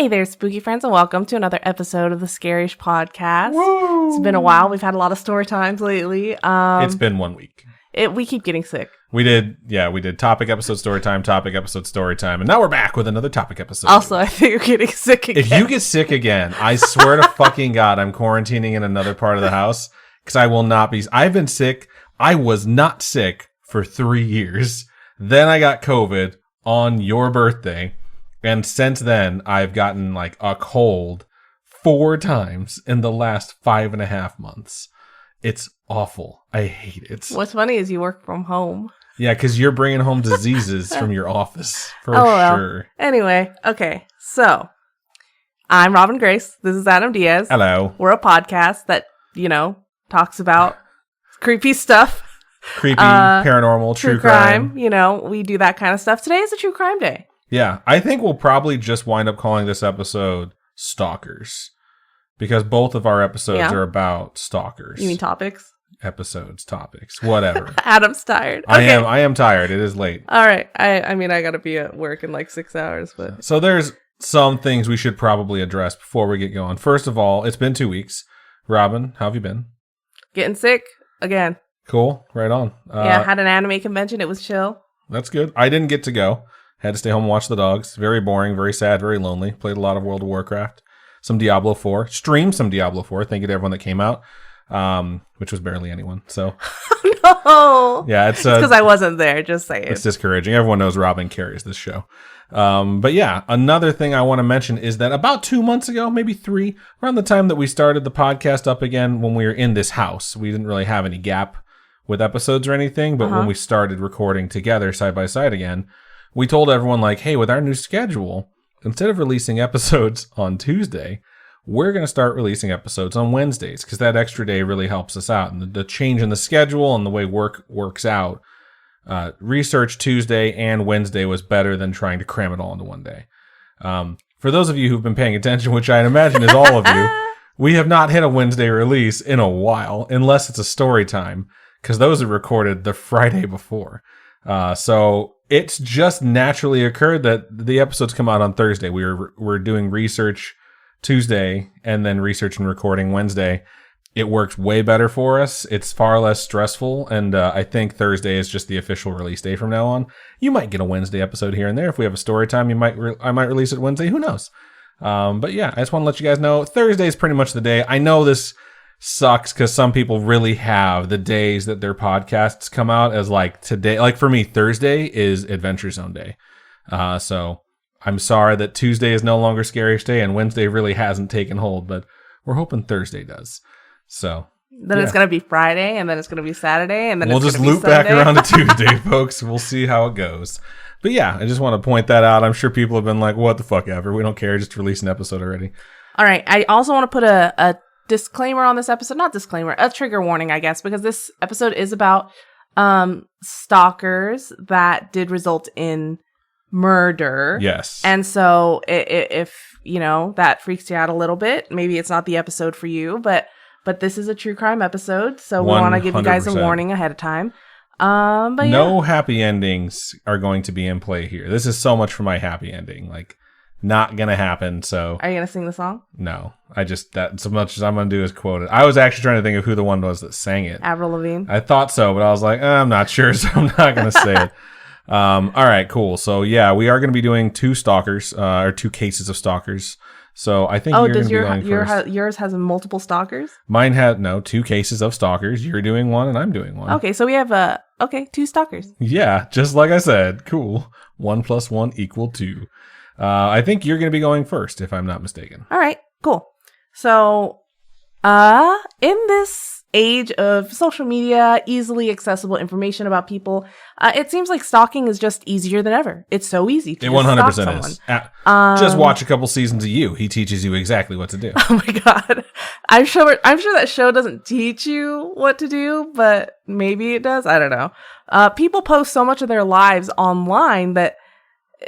Hey there, spooky friends, and welcome to another episode of the Scaryish podcast. Woo! It's been a while. We've had a lot of story times lately. It's been 1 week. We keep getting sick. We did topic episode story time, and now we're back with another topic episode. Also, I think we're getting sick again. If you get sick again, I swear to fucking God, I'm quarantining in another part of the house because I will not be. I've been sick. I was not sick for 3 years. Then I got COVID on your birthday. And since then, I've gotten like a cold 4 times in the last 5.5 months. It's awful. I hate it. What's funny is you work from home. Yeah, because you're bringing home diseases from your office, for sure. Anyway, okay. So, I'm Robin Grace. This is Adam Diaz. Hello. We're a podcast that, talks about creepy stuff. Creepy, paranormal, true crime. We do that kind of stuff. Today is a true crime day. Yeah, I think we'll probably just wind up calling this episode Stalkers. Because both of our episodes are about stalkers. You mean topics? Episodes, topics, whatever. Adam's tired. Okay. I am tired. It is late. All right. I mean, I got to be at work in like 6 hours. But So there's some things we should probably address before we get going. First of all, it's been 2 weeks. Robin, how have you been? Getting sick again. Cool. Right on. Had an anime convention. It was chill. That's good. I didn't get to go. Had to stay home and watch the dogs. Very boring, very sad, very lonely. Played a lot of World of Warcraft. Some Diablo 4. Streamed some Diablo 4. Thank you to everyone that came out. Which was barely anyone. So no. Yeah, it's because I wasn't there, just saying. It's discouraging. Everyone knows Robin carries this show. But yeah, another thing I want to mention is that about 2 months ago, maybe 3, around the time that we started the podcast up again when we were in this house, we didn't really have any gap with episodes or anything, but when we started recording together side by side again, we told everyone like, hey, with our new schedule, instead of releasing episodes on Tuesday, we're going to start releasing episodes on Wednesdays because that extra day really helps us out. And the change in the schedule and the way work works out, research Tuesday and Wednesday was better than trying to cram it all into one day. For those of you who've been paying attention, which I imagine is all of you, we have not hit a Wednesday release in a while, unless it's a story time, because those are recorded the Friday before. So it's just naturally occurred that the episodes come out on Thursday. We're doing research Tuesday and then research and recording Wednesday. It works way better for us. It's far less stressful. And I think Thursday is just the official release day from now on. You might get a Wednesday episode here and there. If we have a story time, I might release it Wednesday. Who knows? But yeah, I just want to let you guys know Thursday is pretty much the day. I know this sucks because some people really have the days that their podcasts come out as like today. Like for me, Thursday is Adventure Zone Day. So I'm sorry that Tuesday is no longer Scaryish Day and Wednesday really hasn't taken hold, but we're hoping Thursday does. So then it's going to be Friday and then it's going to be Saturday and then we'll just loop back around to Tuesday, folks. We'll see how it goes. But yeah, I just want to point that out. I'm sure people have been like, what the fuck ever. We don't care. Just release an episode already. All right. I also want to put a disclaimer on this episode. Not disclaimer, a trigger warning, I guess, because this episode is about stalkers that did result in murder. Yes. And so if that freaks you out a little bit, maybe it's not the episode for you, but this is a true crime episode, so we want to give you guys a warning ahead of time. But no happy endings are going to be in play here. This is so much for my happy ending. Like, not gonna happen. So are you gonna sing the song? No, that's as much as I'm gonna do is quote it. I was actually trying to think of who the one was that sang it. Avril Lavigne. I thought so, but I was like, I'm not sure, so I'm not gonna say it. All right, cool. So yeah, we are gonna be doing 2 stalkers, or 2 cases of stalkers. So I think you're gonna be going first. Yours has multiple stalkers? Mine had 2 cases of stalkers. You're doing one, and I'm doing one. Okay, so we have 2 stalkers. Yeah, just like I said. Cool. 1 + 1 = 2. I think you're going to be going first, if I'm not mistaken. All right, cool. So, in this age of social media, easily accessible information about people, it seems like stalking is just easier than ever. It's so easy to 100% stalk is. someone. Just watch a couple seasons of You. He teaches you exactly what to do. Oh my God. I'm sure that show doesn't teach you what to do, but maybe it does. I don't know. People post so much of their lives online that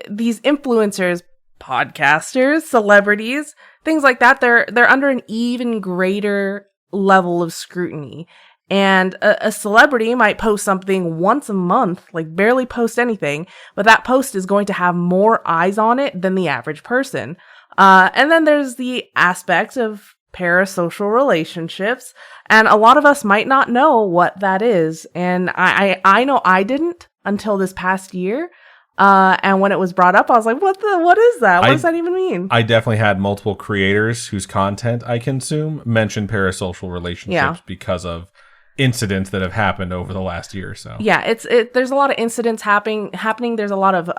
these influencers, podcasters, celebrities, things like that, they're under an even greater level of scrutiny. And a celebrity might post something once a month, like barely post anything, but that post is going to have more eyes on it than the average person. And then there's the aspect of parasocial relationships, and a lot of us might not know what that is. And I know I didn't until this past year. And when it was brought up, I was like, what is that? What does that even mean? I definitely had multiple creators whose content I consume mention parasocial relationships because of incidents that have happened over the last year or so. Yeah, there's a lot of incidents happening. There's a lot of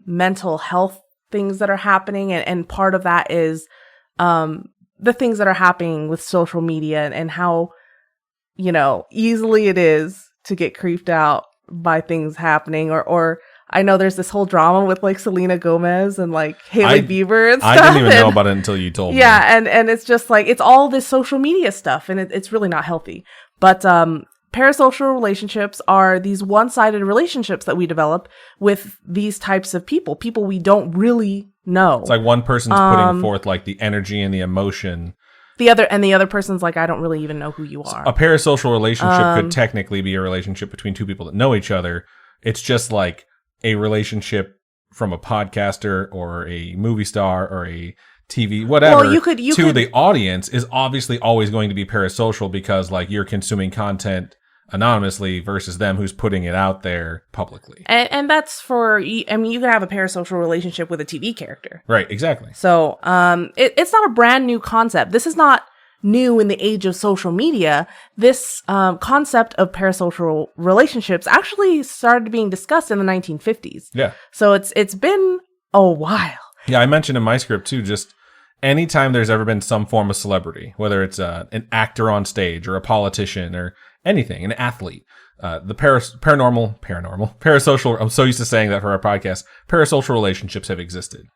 mental health things that are happening, and part of that is the things that are happening with social media and how, easily it is to get creeped out by things happening. Or I know there's this whole drama with like Selena Gomez and like Hailey Bieber and stuff. I didn't even know about it until you told me. Yeah, and it's just like, it's all this social media stuff, and it's really not healthy. But parasocial relationships are these one-sided relationships that we develop with these types of people we don't really know. It's like one person's putting forth like the energy and the emotion. The other person's like, I don't really even know who you are. A parasocial relationship could technically be a relationship between two people that know each other. It's just like a relationship from a podcaster or a movie star or a TV, whatever, well, you could the audience is obviously always going to be parasocial because like you're consuming content anonymously versus them who's putting it out there publicly. And that's you can have a parasocial relationship with a TV character. Right, exactly. So it's not a brand new concept. This is not new in the age of social media. This concept of parasocial relationships actually started being discussed in the 1950s. Yeah. So it's been a while. Yeah, I mentioned in my script too, just anytime there's ever been some form of celebrity, whether it's an actor on stage or a politician or anything, an athlete, the parasocial, I'm so used to saying that for our podcast, parasocial relationships have existed,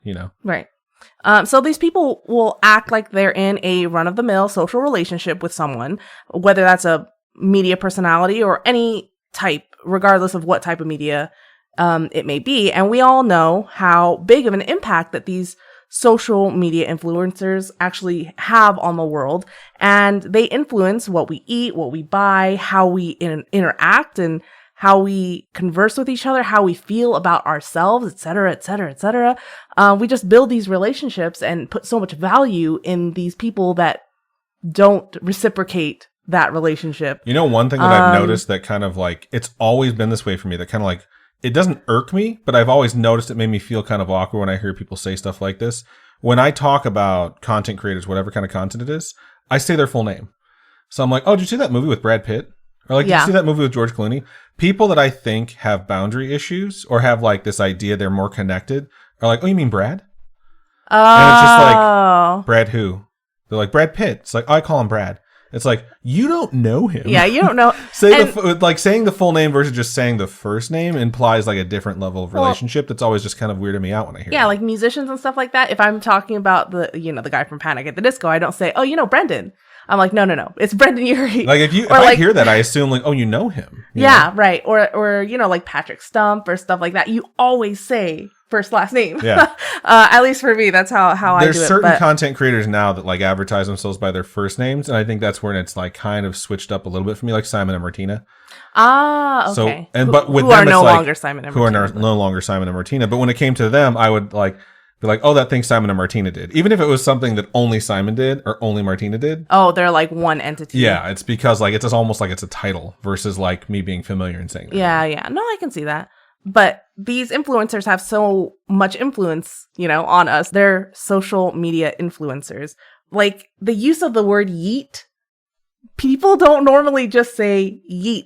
Right. So these people will act like they're in a run-of-the-mill social relationship with someone, whether that's a media personality or any type, regardless of what type of media it may be. And we all know how big of an impact that these social media influencers actually have on the world. And they influence what we eat, what we buy, how we interact, and how we converse with each other, how we feel about ourselves, et cetera, et cetera, et cetera. We just build these relationships and put so much value in these people that don't reciprocate that relationship. One thing that I've noticed that kind of like, it's always been this way for me, that kind of like, it doesn't irk me, but I've always noticed it made me feel kind of awkward when I hear people say stuff like this. When I talk about content creators, whatever kind of content it is, I say their full name. So I'm like, oh, did you see that movie with Brad Pitt? Or like, did you see that movie with George Clooney? People that I think have boundary issues or have like this idea they're more connected are like, oh, you mean Brad? Oh. And it's just like, Brad who? They're like, Brad Pitt. It's like, oh, I call him Brad. It's like, you don't know him. Yeah, you don't know. Saying the full name versus just saying the first name implies like a different level of relationship that's always just kind of weirding me out when I hear it. Yeah, like musicians and stuff like that. If I'm talking about the guy from Panic at the Disco, I don't say, oh, Brendan. I'm like, no, it's Brendan Urie. Like if I hear that, I assume like, oh, you know him. You know? Right. Or like Patrick Stump or stuff like that. You always say first last name. Yeah. At least for me, that's how I do it. There's certain content creators now that like advertise themselves by their first names, and I think that's where it's like kind of switched up a little bit for me, like Simon and Martina. Ah, okay. So but with who them, are no like, longer Simon and Martina. Who are no longer Simon and Martina. But when it came to them, I would like be like, oh, that thing Simon and Martina did. Even if it was something that only Simon did or only Martina did. Oh, they're like one entity. Yeah, it's because like it's just almost like it's a title versus like me being familiar and saying that. Yeah. No, I can see that. But these influencers have so much influence, on us. They're social media influencers. Like the use of the word yeet, people don't normally just say yeet.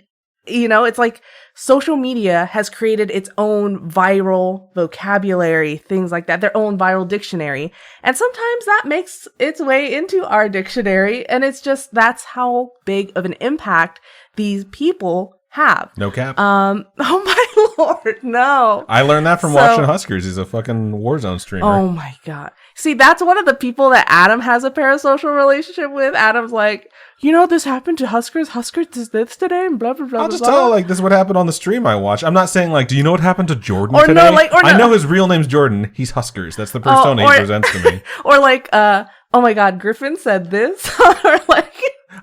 It's like social media has created its own viral vocabulary, things like that, their own viral dictionary. And sometimes that makes its way into our dictionary. And it's just, that's how big of an impact these people have. No cap. Oh my Lord, no. I learned that from watching Huskers. He's a fucking Warzone streamer. Oh my God. See, that's one of the people that Adam has a parasocial relationship with. Adam's like, this happened to Huskers. Huskers does this today and blah, blah, blah. I'll just tell her, like, this is what happened on the stream I watch. I'm not saying, like, do you know what happened to Jordan or today? No, like, or no. I know his real name's Jordan. He's Huskers. That's the persona he presents to me. Or like, oh my God, Griffin said this. Or like...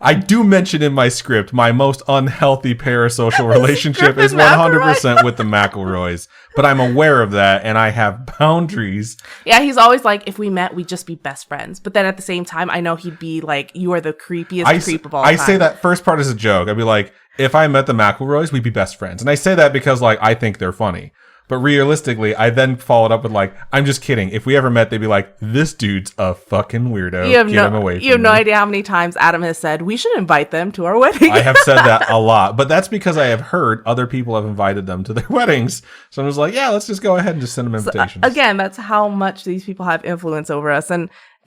I do mention in my script my most unhealthy parasocial relationship is 100% with the McElroys, but I'm aware of that and I have boundaries. Yeah, he's always like, if we met, we'd just be best friends. But then at the same time, I know he'd be like, you are the creepiest creep of all time. I say that first part as a joke. I'd be like, if I met the McElroys, we'd be best friends. And I say that because like I think they're funny. But realistically, I then followed up with like, I'm just kidding. If we ever met, they'd be like, this dude's a fucking weirdo. Get him away from me. You have no idea how many times Adam has said, we should invite them to our wedding. I have said that a lot. But that's because I have heard other people have invited them to their weddings. So I was like, yeah, let's just go ahead and just send them invitations. So, again, that's how much these people have influence over us.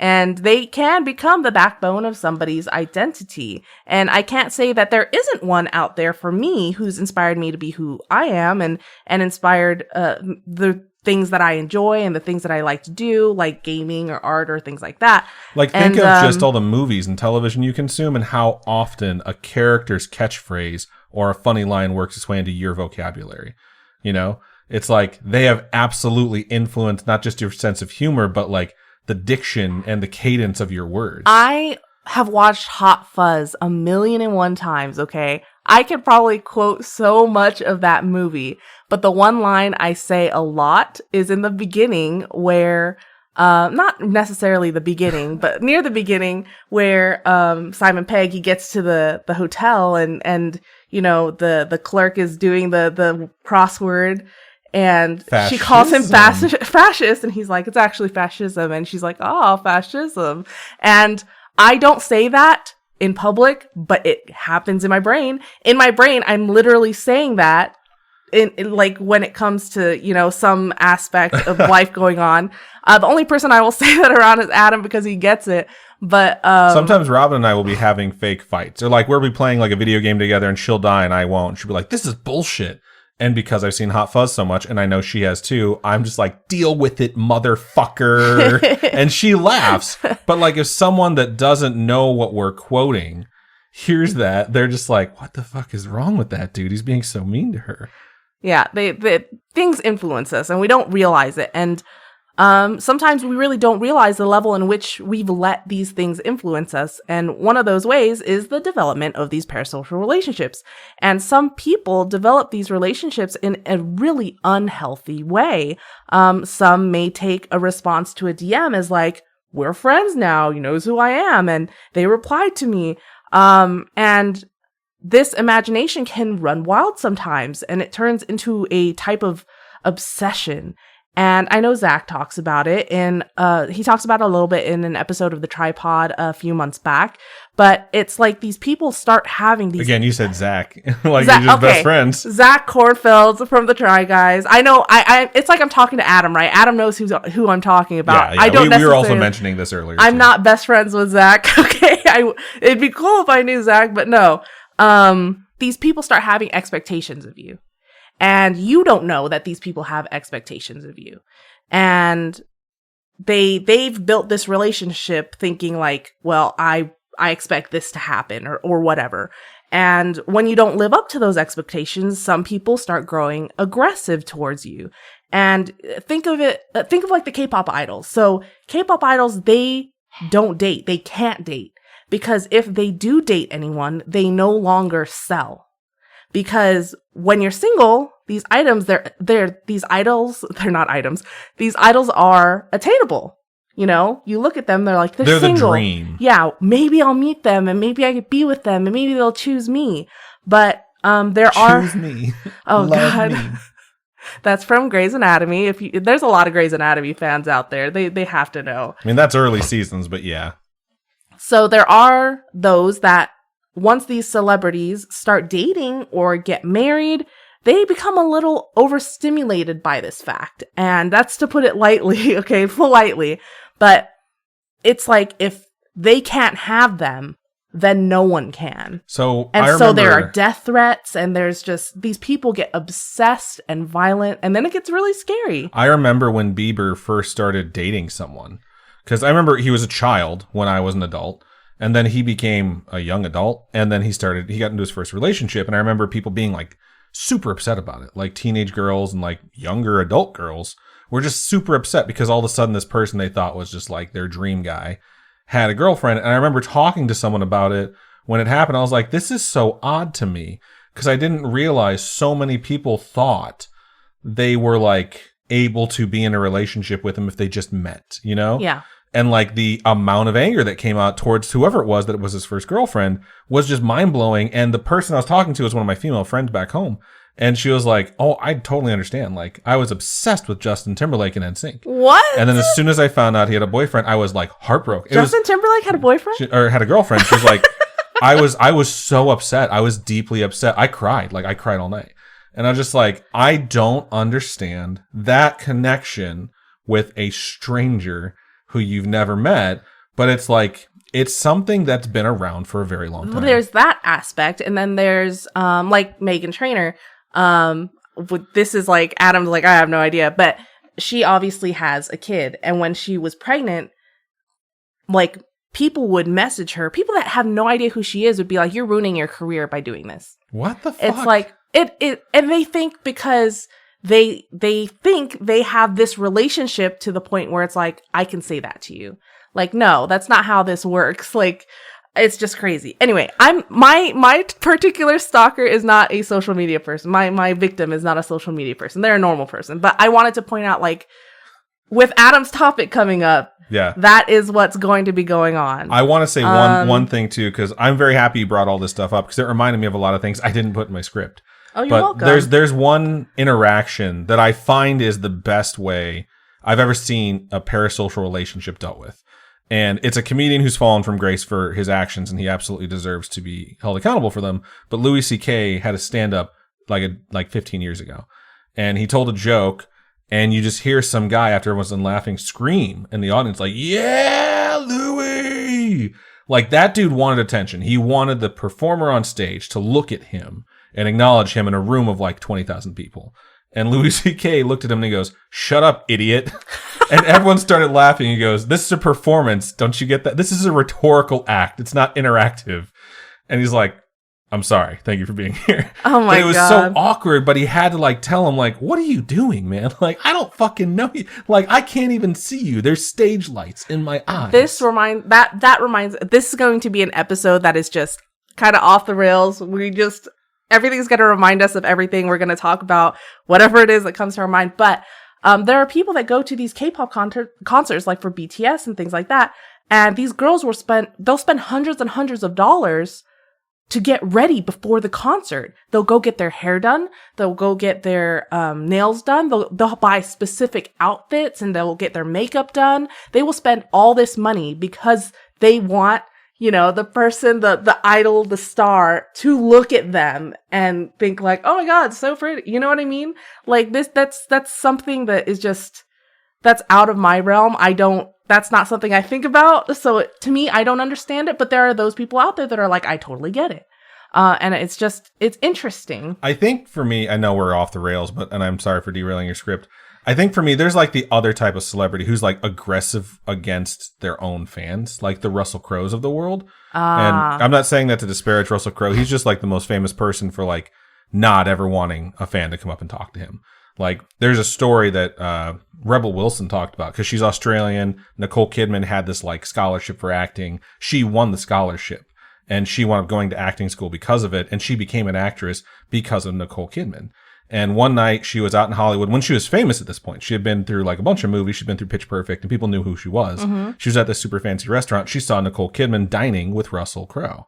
And they can become the backbone of somebody's identity. And I can't say that there isn't one out there for me who's inspired me to be who I am and inspired the things that I enjoy and the things that I like to do, like gaming or art or things like that. Like, think of just all the movies and television you consume and how often a character's catchphrase or a funny line works its way into your vocabulary. You know? It's like they have absolutely influenced not just your sense of humor, but like the diction and the cadence of your words. I have watched Hot Fuzz 1,000,001 times, okay? I could probably quote so much of that movie, but the one line I say a lot is in the beginning where, not necessarily the beginning, but near the beginning where, Simon Pegg, he gets to the hotel and, you know, the clerk is doing the crossword. And fascism. She calls him fascist, and he's like, it's actually fascism. And she's like, oh, fascism. And I don't say that in public, but it happens in my brain. In my brain, I'm literally saying that in like when it comes to, you know, some aspect of life going on. The only person I will say that around is Adam because he gets it. But sometimes Robin and I will be having fake fights. Or like we'll be playing like a video game together and she'll die and I won't. She'll be like, this is bullshit. And because I've seen Hot Fuzz so much, and I know she has too, I'm just like, deal with it, motherfucker. And she laughs. But like, if someone that doesn't know what we're quoting hears that, they're just like, what the fuck is wrong with that dude? He's being so mean to her. Yeah, they things influence us, and we don't realize it. And sometimes we really don't realize the level in which we've let these things influence us. And one of those ways is the development of these parasocial relationships. And some people develop these relationships in a really unhealthy way. Some may take a response to a DM as like, we're friends now, you knows who I am. And they replied to me. And this imagination can run wild sometimes, and it turns into a type of obsession. And I know Zach talks about it, and he talks about it a little bit in an episode of The Tripod a few months back. But it's like these people start having these... Again, you said Zach. Like Zach, you're just best friends. Zach Kornfeld from the Try Guys. I know, it's like I'm talking to Adam, right? Adam knows who I'm talking about. Yeah. I don't we were also mentioning this earlier. I'm not best friends with Zach, okay? It'd be cool if I knew Zach, but no. These people start having expectations of you. And you don't know that these people have expectations of you. And they've built this relationship thinking like, well, I expect this to happen or whatever. And when you don't live up to those expectations, some people start growing aggressive towards you. And think of like the K-pop idols. So K-pop idols, they don't date. They can't date. Because if they do date anyone, they no longer sell. Because when you're single, these items, these idols, they're not items. These idols are attainable. You know, you look at them, they're like, they're single. The dream. Yeah, maybe I'll meet them and maybe I could be with them and maybe they'll choose me. But Choose me. Oh, Love God. Me. That's from Grey's Anatomy. There's a lot of Grey's Anatomy fans out there. They have to know. I mean, that's early seasons, but yeah. So there are those that once these celebrities start dating or get married, they become a little overstimulated by this fact. And that's to put it lightly, okay, politely. But it's like if they can't have them, then no one can. So there are death threats, and there's just these people get obsessed and violent, and then it gets really scary. I remember when Bieber first started dating someone. Because I remember he was a child when I was an adult. And then he became a young adult. And then he got into his first relationship. And I remember people being like super upset about it. Like teenage girls and like younger adult girls were just super upset because all of a sudden this person they thought was just like their dream guy had a girlfriend. And I remember talking to someone about it when it happened, I was like, this is so odd to me because I didn't realize so many people thought they were like able to be in a relationship with him if they just met, you know? Yeah. And like the amount of anger that came out towards whoever it was that it was his first girlfriend was just mind blowing. And the person I was talking to was one of my female friends back home. And she was like, oh, I totally understand. Like, I was obsessed with Justin Timberlake and NSYNC. What? And then as soon as I found out he had a boyfriend, I was like heartbroken. Justin Timberlake had a boyfriend? Or had a girlfriend. She was like, I was so upset. I was deeply upset. I cried. Like, I cried all night. And I was just like, I don't understand that connection with a stranger who you've never met. But it's like, it's something that's been around for a very long time. Well, there's that aspect. And then there's, like Meghan Trainor. This is like, Adam's like, I have no idea. But she obviously has a kid. And when she was pregnant, like, people would message her. People that have no idea who she is would be like, you're ruining your career by doing this. What the fuck? It's like, and they think because they think they have this relationship to the point where it's like, I can say that to you. Like, no, that's not how this works. Like, it's just crazy. Anyway, my particular stalker is not a social media person. My victim is not a social media person. They're a normal person. But I wanted to point out, like, with Adam's topic coming up, yeah, that is what's going to be going on. I want to say one thing too, because I'm very happy you brought all this stuff up because it reminded me of a lot of things I didn't put in my script. Oh, you're welcome. There's one interaction that I find is the best way I've ever seen a parasocial relationship dealt with. And it's a comedian who's fallen from grace for his actions, and he absolutely deserves to be held accountable for them. But Louis C.K. had a stand-up like 15 years ago, and he told a joke, and you just hear some guy after everyone's done laughing scream in the audience like, "Yeah, Louis!" Like, that dude wanted attention. He wanted the performer on stage to look at him and acknowledge him in a room of like 20,000 people. And Louis C.K. looked at him and he goes, "Shut up, idiot." And everyone started laughing. He goes, "This is a performance. Don't you get that? This is a rhetorical act. It's not interactive." And he's like, "I'm sorry. Thank you for being here." Oh my God. But it was so awkward, but he had to like tell him like, "What are you doing, man? Like, I don't fucking know you. Like, I can't even see you. There's stage lights in my eyes." This reminds this is going to be an episode that is just kind of off the rails. Everything's going to remind us of everything. We're going to talk about whatever it is that comes to our mind. But there are people that go to these K-pop concerts, like for BTS and things like that. And these girls they'll spend hundreds and hundreds of dollars to get ready before the concert. They'll go get their hair done. They'll go get their nails done. They'll buy specific outfits and they'll get their makeup done. They will spend all this money because they want, you know, the person, the idol, the star to look at them and think like, oh my God, so pretty. You know what I mean? Like that's something that is just, that's out of my realm. That's not something I think about. So to me, I don't understand it, but there are those people out there that are like, I totally get it. And it's interesting. I think for me, I know we're off the rails, and I'm sorry for derailing your script. I think for me, there's like the other type of celebrity who's like aggressive against their own fans, like the Russell Crowes of the world. And I'm not saying that to disparage Russell Crowe. He's just like the most famous person for like not ever wanting a fan to come up and talk to him. Like, there's a story that Rebel Wilson talked about because she's Australian. Nicole Kidman had this like scholarship for acting. She won the scholarship and she wound up going to acting school because of it. And she became an actress because of Nicole Kidman. And one night she was out in Hollywood when she was famous at this point. She had been through like a bunch of movies. She'd been through Pitch Perfect and people knew who she was. Mm-hmm. She was at this super fancy restaurant. She saw Nicole Kidman dining with Russell Crowe.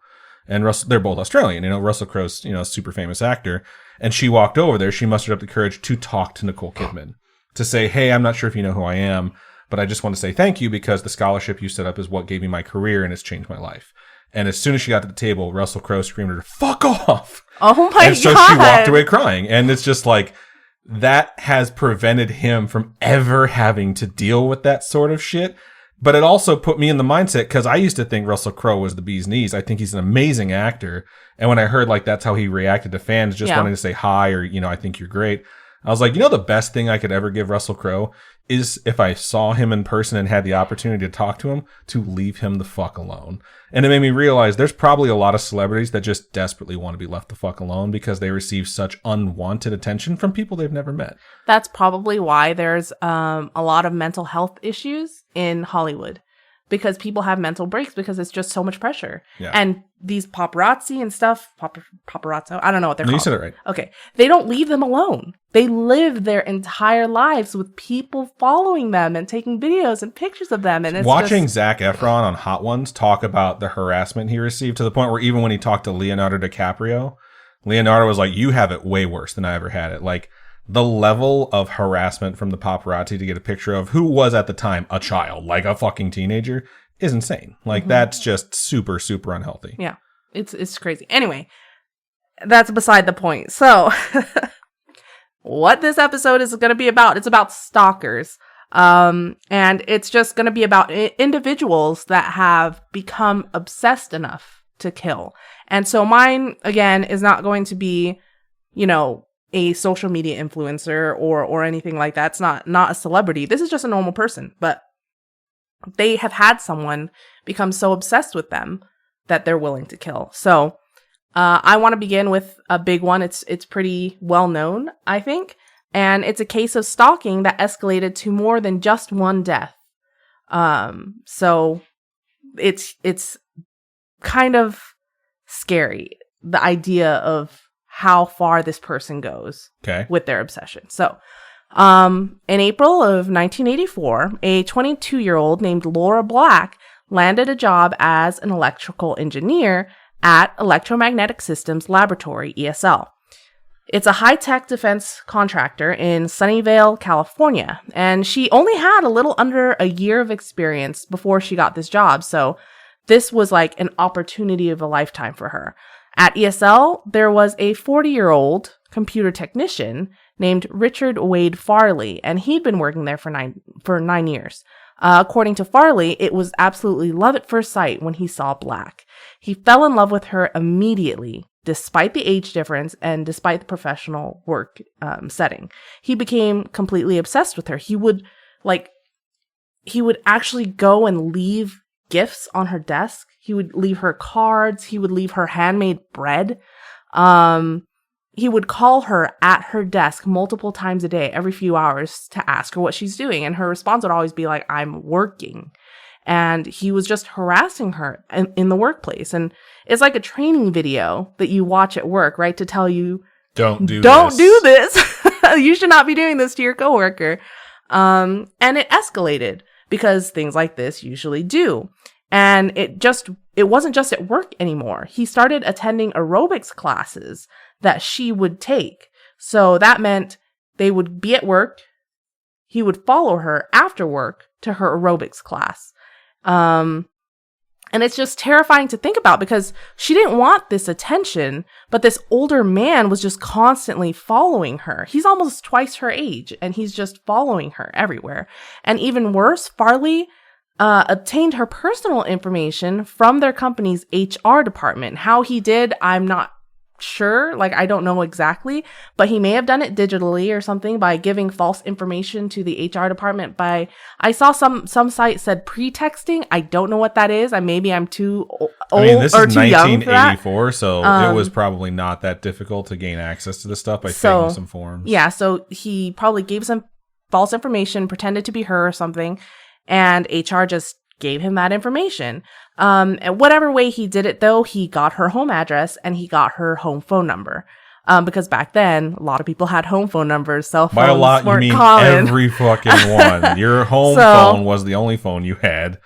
And they're both Australian. You know, Russell Crowe's, you know, a super famous actor. And she walked over there. She mustered up the courage to talk to Nicole Kidman to say, "Hey, I'm not sure if you know who I am, but I just want to say thank you because the scholarship you set up is what gave me my career and it's changed my life." And as soon as she got to the table, Russell Crowe screamed at her, "Fuck off!" Oh my God. And so she walked away crying. And it's just like, that has prevented him from ever having to deal with that sort of shit. But it also put me in the mindset because I used to think Russell Crowe was the bee's knees. I think he's an amazing actor. And when I heard like that's how he reacted to fans just wanting to say hi or, you know, "I think you're great," I was like, you know, the best thing I could ever give Russell Crowe is if I saw him in person and had the opportunity to talk to him, to leave him the fuck alone. And it made me realize there's probably a lot of celebrities that just desperately want to be left the fuck alone because they receive such unwanted attention from people they've never met. That's probably why there's a lot of mental health issues in Hollywood. because people have mental breaks because it's just so much pressure. Yeah. And these paparazzi and stuff, paparazzo, I don't know what they're No, called. you said it right. Okay. They don't leave them alone. They live their entire lives with people following them and taking videos and pictures of them. And it's watching Zac Efron on Hot Ones talk about the harassment he received, to the point where even when he talked to Leonardo DiCaprio, Leonardo was like, you have it way worse than I ever had it. Like, the level of harassment from the paparazzi to get a picture of who was at the time a child, like a fucking teenager, is insane. Like, that's just super, super unhealthy. Yeah, it's crazy. Anyway, that's beside the point. So, what this episode is going to be about, it's about stalkers. And it's just going to be about individuals that have become obsessed enough to kill. And so mine, again, is not going to be, you know, a social media influencer or anything like that. It's not a celebrity. This is just a normal person, but they have had someone become so obsessed with them that they're willing to kill. So, I want to begin with a big one. It's pretty well known, I think. And it's a case of stalking that escalated to more than just one death. So it's kind of scary, the idea of how far this person goes with their obsession. So, in April of 1984, a 22-year-old named Laura Black landed a job as an electrical engineer at Electromagnetic Systems Laboratory, ESL. It's a high-tech defense contractor in Sunnyvale, California, and she only had a little under a year of experience before she got this job, so this was like an opportunity of a lifetime for her. At ESL, there was a 40-year-old computer technician named Richard Wade Farley, and he'd been working there for nine years. According to Farley, it was absolutely love at first sight when he saw Black. He fell in love with her immediately, despite the age difference and despite the professional work setting. He became completely obsessed with her. He would actually go and leave gifts on her desk. He would leave her cards. He would leave her handmade bread. He would call her at her desk multiple times a day, every few hours, to ask her what she's doing. And her response would always be like, I'm working. And he was just harassing her in the workplace. And it's like a training video that you watch at work, right? To tell you, don't do this. You should not be doing this to your coworker. And it escalated because things like this usually do. And it wasn't just at work anymore. He started attending aerobics classes that she would take. So that meant they would be at work. He would follow her after work to her aerobics class. And it's just terrifying to think about because she didn't want this attention, but this older man was just constantly following her. He's almost twice her age, and he's just following her everywhere. And even worse, Farley obtained her personal information from their company's HR department. How he did, I'm not sure. Like, I don't know exactly, but he may have done it digitally or something by giving false information to the HR department. I saw some site said pretexting. I don't know what that is. Maybe I'm too old this or is too young for that. 1984, so it was probably not that difficult to gain access to this stuff by filling some forms. Yeah, so he probably gave some false information, pretended to be her or something, and HR just gave him that information. And whatever way he did it, though, he got her home address and he got her home phone number. Because back then, a lot of people had home phone numbers. Cell phones by a lot, you mean common. Every fucking one. Your home phone was the only phone you had.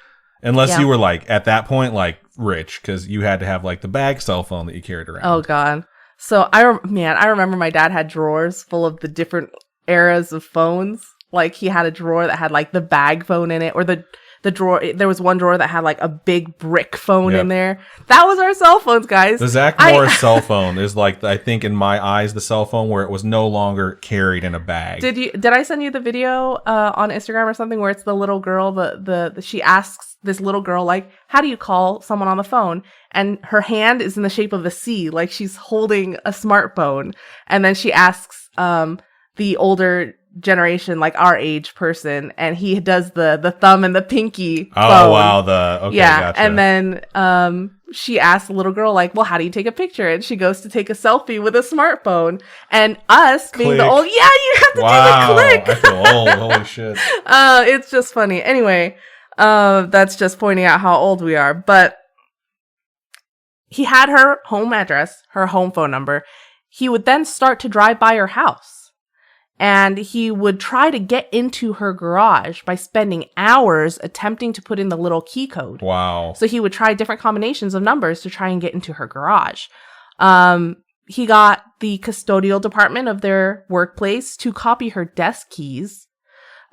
Unless you were, like, at that point, like, rich. Because you had to have, like, the bag cell phone that you carried around. Oh, God. So, I remember my dad had drawers full of the different eras of phones. Like, he had a drawer that had, like, the bag phone in it. Or the drawer, there was one drawer that had like a big brick phone in there. That was our cell phones, guys. The Zach Morris cell phone is like, I think in my eyes, the cell phone where it was no longer carried in a bag. Did I send you the video on Instagram or something where it's the little girl, she asks this little girl, like, how do you call someone on the phone? And her hand is in the shape of a C, like she's holding a smartphone. And then she asks the older generation, like our age person, and he does the thumb and the pinky phone. Wow, gotcha. And then she asks the little girl, like, well, how do you take a picture? And she goes to take a selfie with a smartphone, and us being the old, you have to do the click. I feel old. Holy shit. It's just funny. Anyway, That's just pointing out how old we are. But he had her home address, her home phone number. He would then start to drive by her house. And he would try to get into her garage by spending hours attempting to put in the little key code. Wow. So he would try different combinations of numbers to try and get into her garage. He got the custodial department of their workplace to copy her desk keys.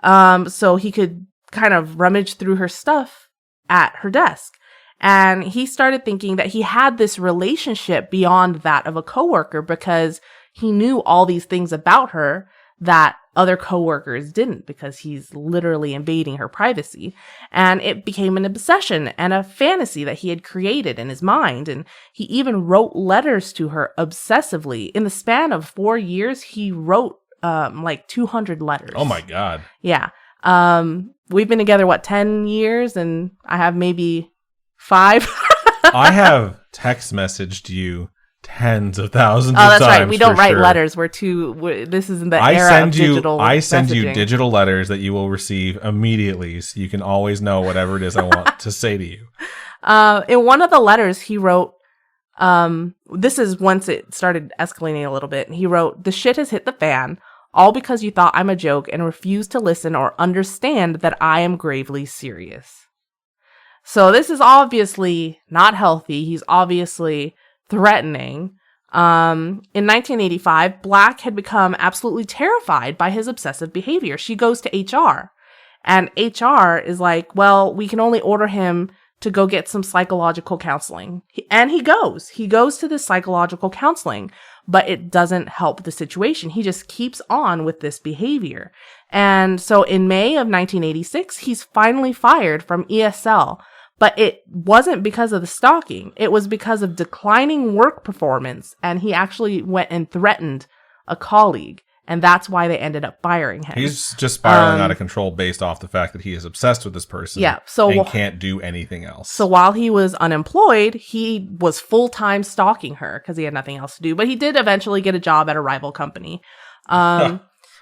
So he could kind of rummage through her stuff at her desk. And he started thinking that he had this relationship beyond that of a coworker because he knew all these things about her that other coworkers didn't, because he's literally invading her privacy. And it became an obsession and a fantasy that he had created in his mind. And he even wrote letters to her obsessively. In the span of 4 years, he wrote like 200 letters. Oh my God. Yeah. We've been together, 10 years? And I have maybe 5. I have text messaged you tens of thousands of times. Oh, that's right. We don't write sure. letters. This is in the era of digital I send messaging. you digital letters that you will receive immediately, so you can always know whatever it is I want to say to you. In one of the letters he wrote, this is once it started escalating a little bit. He wrote, "The shit has hit the fan, all because you thought I'm a joke and refuse to listen or understand that I am gravely serious." So this is obviously not healthy. He's obviously threatening. In 1985, Black had become absolutely terrified by his obsessive behavior. She goes to HR, and HR is like, well, we can only order him to go get some psychological counseling. And he goes to this psychological counseling, but it doesn't help the situation. He just keeps on with this behavior. And so in May of 1986, he's finally fired from ESL. But it wasn't because of the stalking. It was because of declining work performance. And he actually went and threatened a colleague. And that's why they ended up firing him. He's just spiraling out of control based off the fact that he is obsessed with this person. Yeah, and can't do anything else. So while he was unemployed, he was full-time stalking her because he had nothing else to do. But he did eventually get a job at a rival company.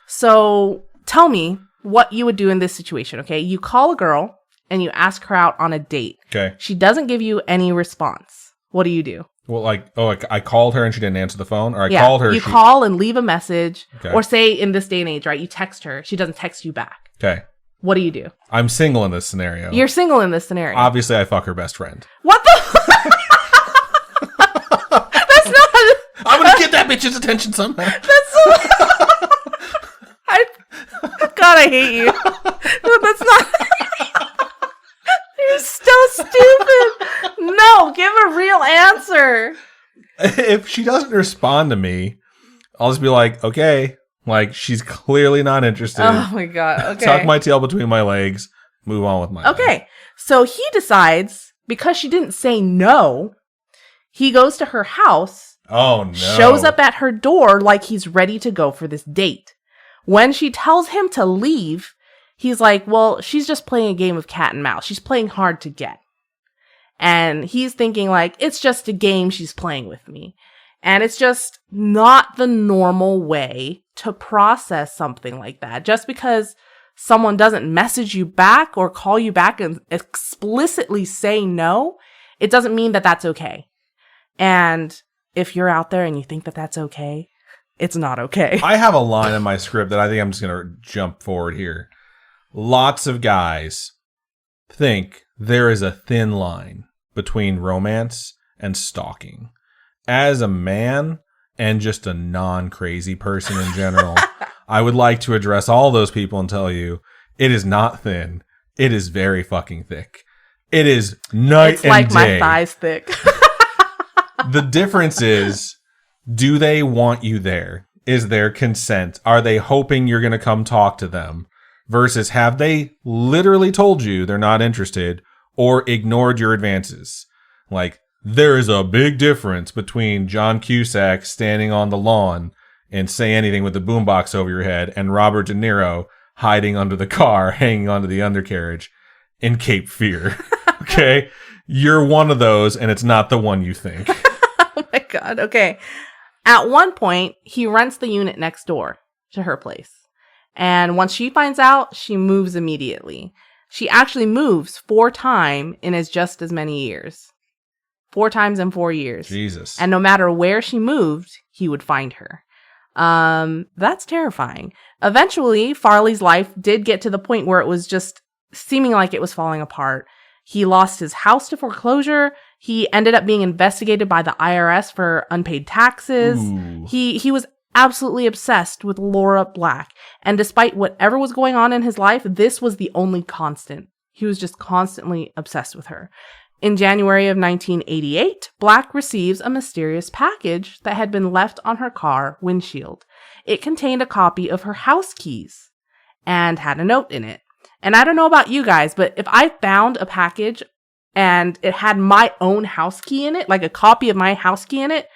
So tell me what you would do in this situation, okay? You call a girl and you ask her out on a date. Okay. She doesn't give you any response. What do you do? Well, I called her and she didn't answer the phone, or called her. You call and leave a message, okay. Or say in this day and age, right? You text her. She doesn't text you back. Okay. What do you do? I'm single in this scenario. You're single in this scenario. Obviously, I fuck her best friend. What the? That's not. I'm gonna get that bitch's attention somehow. That's so. God, I hate you. That's not. You're so stupid. No, give a real answer. If she doesn't respond to me, I'll just be like, okay, like she's clearly not interested. Oh my God. Okay. Tuck my tail between my legs, move on with my life. Okay. So he decides, because she didn't say no, he goes to her house. Oh no. Shows up at her door like he's ready to go for this date. When she tells him to leave, he's like, well, she's just playing a game of cat and mouse. She's playing hard to get. And he's thinking like, it's just a game she's playing with me. And it's just not the normal way to process something like that. Just because someone doesn't message you back or call you back and explicitly say no, it doesn't mean that that's okay. And if you're out there and you think that that's okay, it's not okay. I have a line in my script that I think I'm just going to jump forward here. Lots of guys think there is a thin line between romance and stalking. As a man and just a non-crazy person in general, I would like to address all those people and tell you it is not thin. It is very fucking thick. It is night it's and like day. My thighs thick. The difference is, do they want you there? Is there consent? Are they hoping you're going to come talk to them? Versus have they literally told you they're not interested or ignored your advances? Like, there is a big difference between John Cusack standing on the lawn and say anything with the boombox over your head and Robert De Niro hiding under the car, hanging onto the undercarriage in Cape Fear. Okay? You're one of those, and it's not the one you think. Oh my God. Okay. At one point, he rents the unit next door to her place. And once she finds out, she moves immediately. She actually moves 4 times in just as many years. 4 times in 4 years. Jesus. And no matter where she moved, he would find her. That's terrifying. Eventually, Farley's life did get to the point where it was just seeming like it was falling apart. He lost his house to foreclosure. He ended up being investigated by the IRS for unpaid taxes. Ooh. He was absolutely obsessed with Laura Black. And despite whatever was going on in his life, this was the only constant. He was just constantly obsessed with her. In January of 1988, Black receives a mysterious package that had been left on her car windshield. It contained a copy of her house keys and had a note in it. And I don't know about you guys, but if I found a package and it had my own house key in it, like a copy of my house key in it,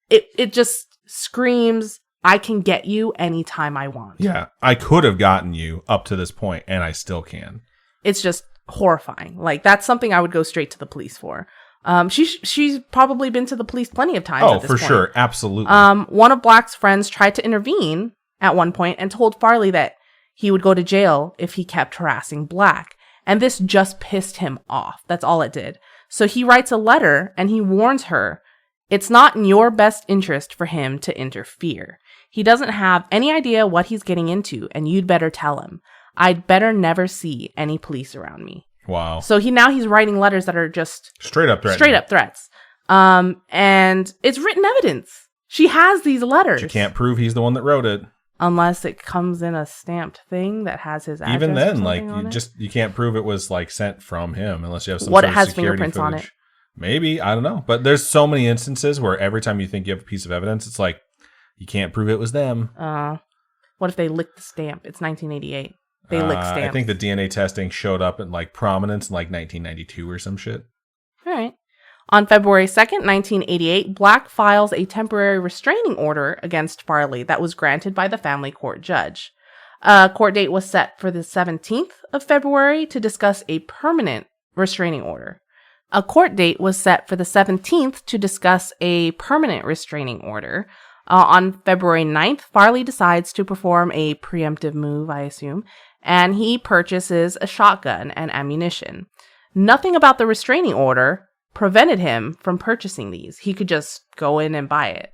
it just screams, I can get you anytime I want. Yeah, I could have gotten you up to this point, and I still can. It's just horrifying. Like, that's something I would go straight to the police for. She's probably been to the police plenty of times. Oh, at this for point. sure. Absolutely. One of Black's friends tried to intervene at one point and told Farley that he would go to jail if he kept harassing Black. And this just pissed him off. That's all it did. So he writes a letter and he warns her, it's not in your best interest for him to interfere. He doesn't have any idea what he's getting into, and you'd better tell him. I'd better never see any police around me. Wow. So he's writing letters that are just straight up threats. Straight up threats. And it's written evidence. She has these letters. She can't prove he's the one that wrote it. Unless it comes in a stamped thing that has his address. Even then, like you can't prove it was like sent from him unless you have some what sort it has of security fingerprints footage. on it. Maybe, I don't know. But there's so many instances where every time you think you have a piece of evidence, it's like you can't prove it was them. What if they licked the stamp? It's 1988. They licked stamps. I think the DNA testing showed up in like prominence in like 1992 or some shit. All right. On February 2nd, 1988, Black files a temporary restraining order against Farley that was granted by the family court judge. A court date was set for the 17th of February to discuss a permanent restraining order. On February 9th, Farley decides to perform a preemptive move, I assume, and he purchases a shotgun and ammunition. Nothing about the restraining order prevented him from purchasing these. He could just go in and buy it.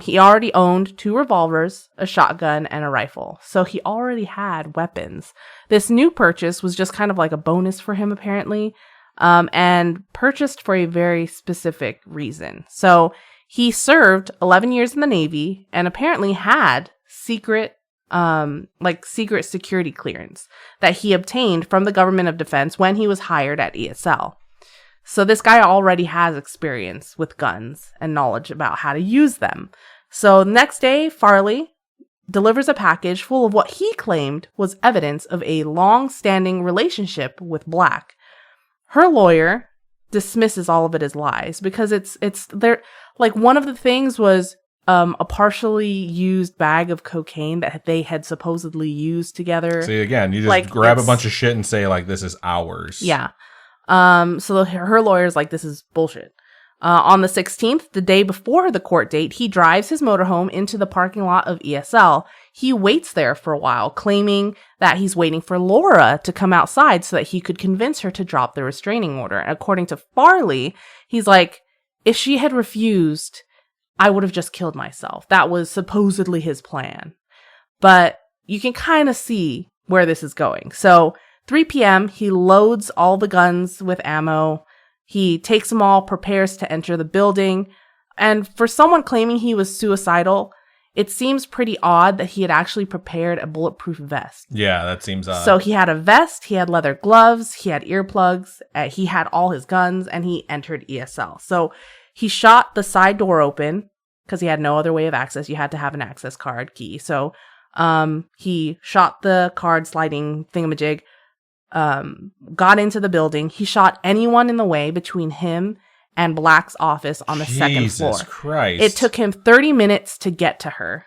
He already owned 2 revolvers, a shotgun, and a rifle. So he already had weapons. This new purchase was just kind of like a bonus for him, apparently, and purchased for a very specific reason. So he served 11 years in the Navy and apparently had secret security clearance that he obtained from the Government of Defense when he was hired at ESL. So this guy already has experience with guns and knowledge about how to use them. So next day, Farley delivers a package full of what he claimed was evidence of a long-standing relationship with Black. Her lawyer dismisses all of it as lies because it's there. Like, one of the things was a partially used bag of cocaine that they had supposedly used together. See, again, you just grab a bunch of shit and say, like, this is ours. Yeah. So her lawyer's like, this is bullshit. On the 16th, the day before the court date, he drives his motorhome into the parking lot of ESL. He waits there for a while, claiming that he's waiting for Laura to come outside so that he could convince her to drop the restraining order. And according to Farley, he's like, if she had refused, I would have just killed myself. That was supposedly his plan. But you can kind of see where this is going. So 3 p.m., he loads all the guns with ammo. He takes them all, prepares to enter the building. And for someone claiming he was suicidal, it seems pretty odd that he had actually prepared a bulletproof vest. Yeah, that seems odd. So he had a vest, he had leather gloves, he had earplugs, he had all his guns, and he entered ESL. So he shot the side door open because he had no other way of access. You had to have an access card key. So he shot the card sliding thingamajig, got into the building. He shot anyone in the way between him and Black's office on the second floor. Jesus Christ. It took him 30 minutes to get to her.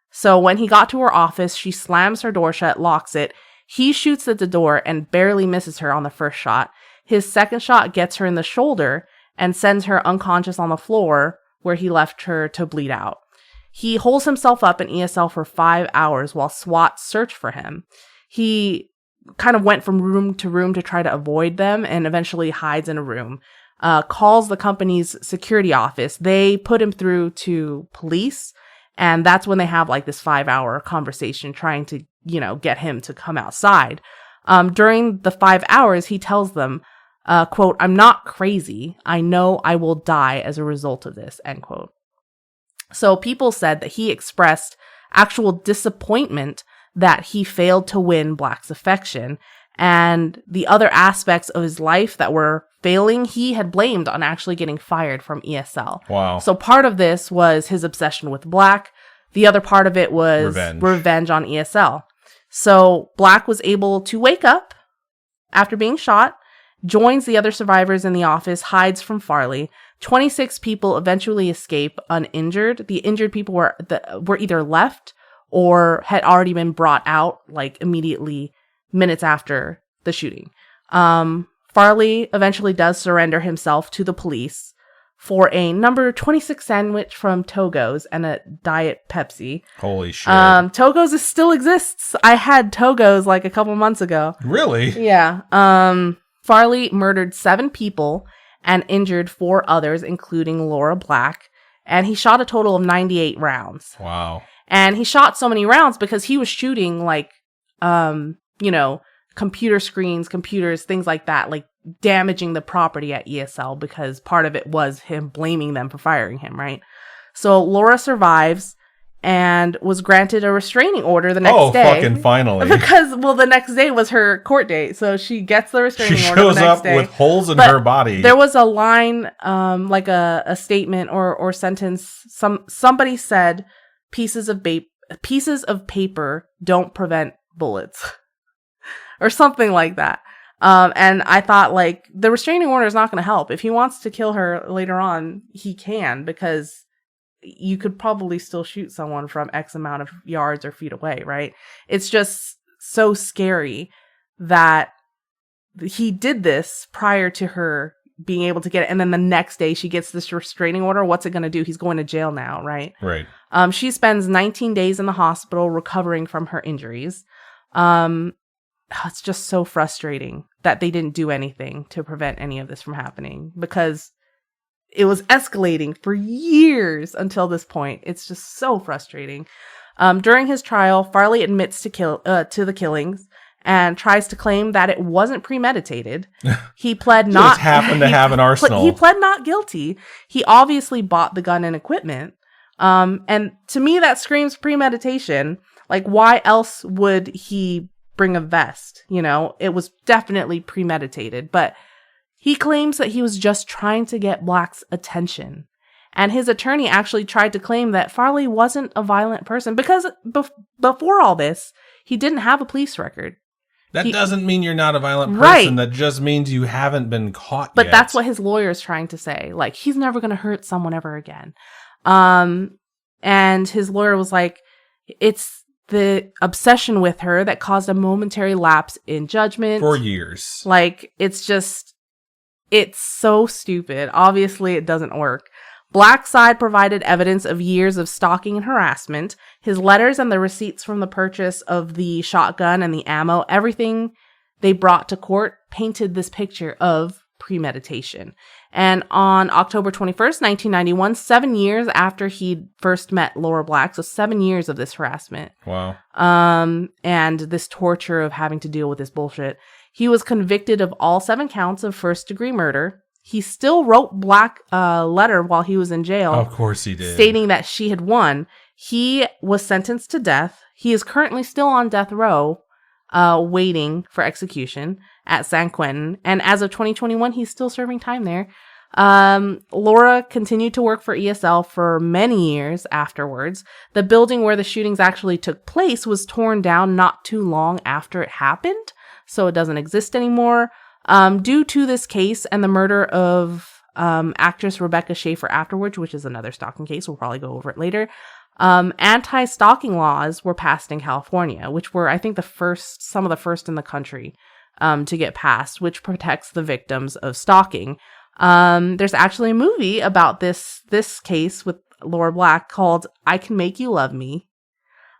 So when he got to her office, she slams her door shut, locks it. He shoots at the door and barely misses her on the first shot. His second shot gets her in the shoulder and sends her unconscious on the floor where he left her to bleed out. He holds himself up in ESL for 5 hours while SWAT search for him. He kind of went from room to room to try to avoid them and eventually hides in a room. Calls the company's security office. They put him through to police, and that's when they have like this 5-hour conversation trying to, get him to come outside. During the 5 hours, he tells them, quote, "I'm not crazy. I know I will die as a result of this," end quote. So people said that he expressed actual disappointment that he failed to win Black's affection, and the other aspects of his life that were failing, he had blamed on actually getting fired from ESL. Wow. So part of this was his obsession with Black. The other part of it was revenge on ESL. So Black was able to wake up after being shot, joins the other survivors in the office, hides from Farley. 26 people eventually escape uninjured. The injured people were either left or had already been brought out like immediately minutes after the shooting. Farley eventually does surrender himself to the police for a number 26 sandwich from Togo's and a Diet Pepsi. Holy shit. Togo's still exists. I had Togo's like a couple months ago. Really? Yeah. Farley murdered 7 people and injured 4 others, including Laura Black. And he shot a total of 98 rounds. Wow. And he shot so many rounds because he was shooting like, computer screens, computers, things like that, like damaging the property at ESL because part of it was him blaming them for firing him, right? So Laura survives and was granted a restraining order the next day. Oh, fucking finally. Because, the next day was her court date. So she gets the restraining order the next day. She shows up with holes in her body. There was a line, like a statement or sentence. Somebody said, pieces of paper don't prevent bullets. Or something like that. And I thought, like, the restraining order is not going to help. If he wants to kill her later on, he can, because you could probably still shoot someone from X amount of yards or feet away, right? It's just so scary that he did this prior to her being able to get it. And then the next day she gets this restraining order. What's it going to do? He's going to jail now, right? Right. She spends 19 days in the hospital recovering from her injuries. It's just so frustrating that they didn't do anything to prevent any of this from happening, because it was escalating for years until this point. It's just so frustrating. During his trial, Farley admits to the killings and tries to claim that it wasn't premeditated. He pled not. Just happened to have an arsenal. He pled not guilty. He obviously bought the gun and equipment. And to me, that screams premeditation. Like, why else would he bring a vest? It was definitely premeditated, but he claims that he was just trying to get Black's attention. And his attorney actually tried to claim that Farley wasn't a violent person because before all this, he didn't have a police record. That doesn't mean you're not a violent person. Right. That just means you haven't been caught yet. But that's what his lawyer is trying to say. Like, he's never going to hurt someone ever again. And his lawyer was like, it's the obsession with her that caused a momentary lapse in judgment. For years. Like, it's so stupid. Obviously, it doesn't work. Black's side provided evidence of years of stalking and harassment. His letters and the receipts from the purchase of the shotgun and the ammo, everything they brought to court painted this picture of premeditation. And on October 21st, 1991, 7 years after he'd first met Laura Black, so 7 years of this harassment. Wow. And this torture of having to deal with this bullshit, he was convicted of all 7 counts of first-degree murder. He still wrote Black a letter while he was in jail. Of course he did. Stating that she had won. He was sentenced to death. He is currently still on death row, waiting for execution at San Quentin. And as of 2021, he's still serving time there. Laura continued to work for ESL for many years afterwards. The building where the shootings actually took place was torn down not too long after it happened, so it doesn't exist anymore. Due to this case and the murder of actress Rebecca Schaefer afterwards, which is another stalking case, we'll probably go over it later, anti-stalking laws were passed in California, which were, I think, some of the first in the country to get passed, which protects the victims of stalking. There's actually a movie about this case with Laura Black called I Can Make You Love Me,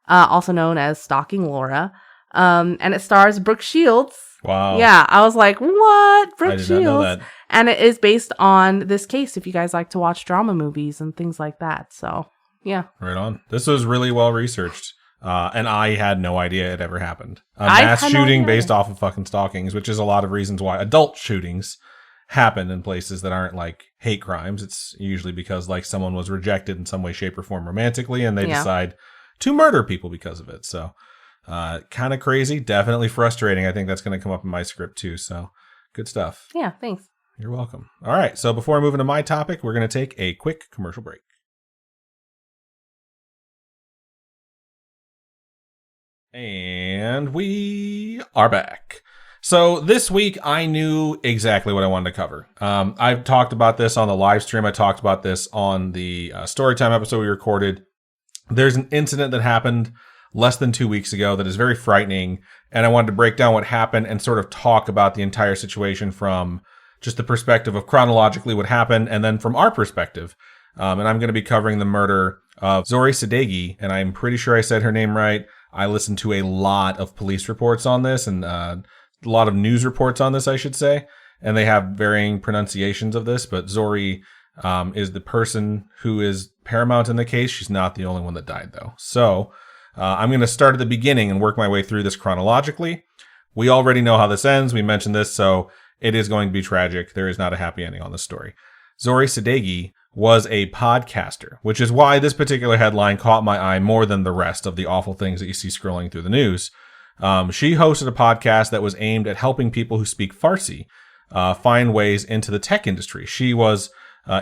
also known as Stalking Laura. And it stars Brooke Shields. Wow. Yeah, I was like, what? Brooke I did Shields. not know that. And it is based on this case, if you guys like to watch drama movies and things like that. So, yeah. Right on. This was really well researched. And I had no idea it ever happened. A I mass had no shooting idea. based off of fucking stalkings, which is a lot of reasons why adult shootings happen in places that aren't like hate crimes. It's usually because like someone was rejected in some way, shape, or form romantically, and they decide to murder people because of it. So kind of crazy, definitely frustrating. I think that's going to come up in my script too. So good stuff. Yeah, thanks. You're welcome. All right. So before I move into my topic, we're going to take a quick commercial break. And we are back. So this week, I knew exactly what I wanted to cover. I've talked about this on the live stream. I talked about this on the Storytime episode we recorded. There's an incident that happened less than 2 weeks ago that is very frightening. And I wanted to break down what happened and sort of talk about the entire situation from just the perspective of chronologically what happened and then from our perspective. And I'm going to be covering the murder of Zori Sadeghi. And I'm pretty sure I said her name right. I listened to a lot of police reports on this and a lot of news reports on this, I should say. And they have varying pronunciations of this. But Zori is the person who is paramount in the case. She's not the only one that died, though. So I'm going to start at the beginning and work my way through this chronologically. We already know how this ends. We mentioned this, so it is going to be tragic. There is not a happy ending on this story. Zori Sadeghi was a podcaster, which is why this particular headline caught my eye more than the rest of the awful things that you see scrolling through the news. She hosted a podcast that was aimed at helping people who speak Farsi find ways into the tech industry. She was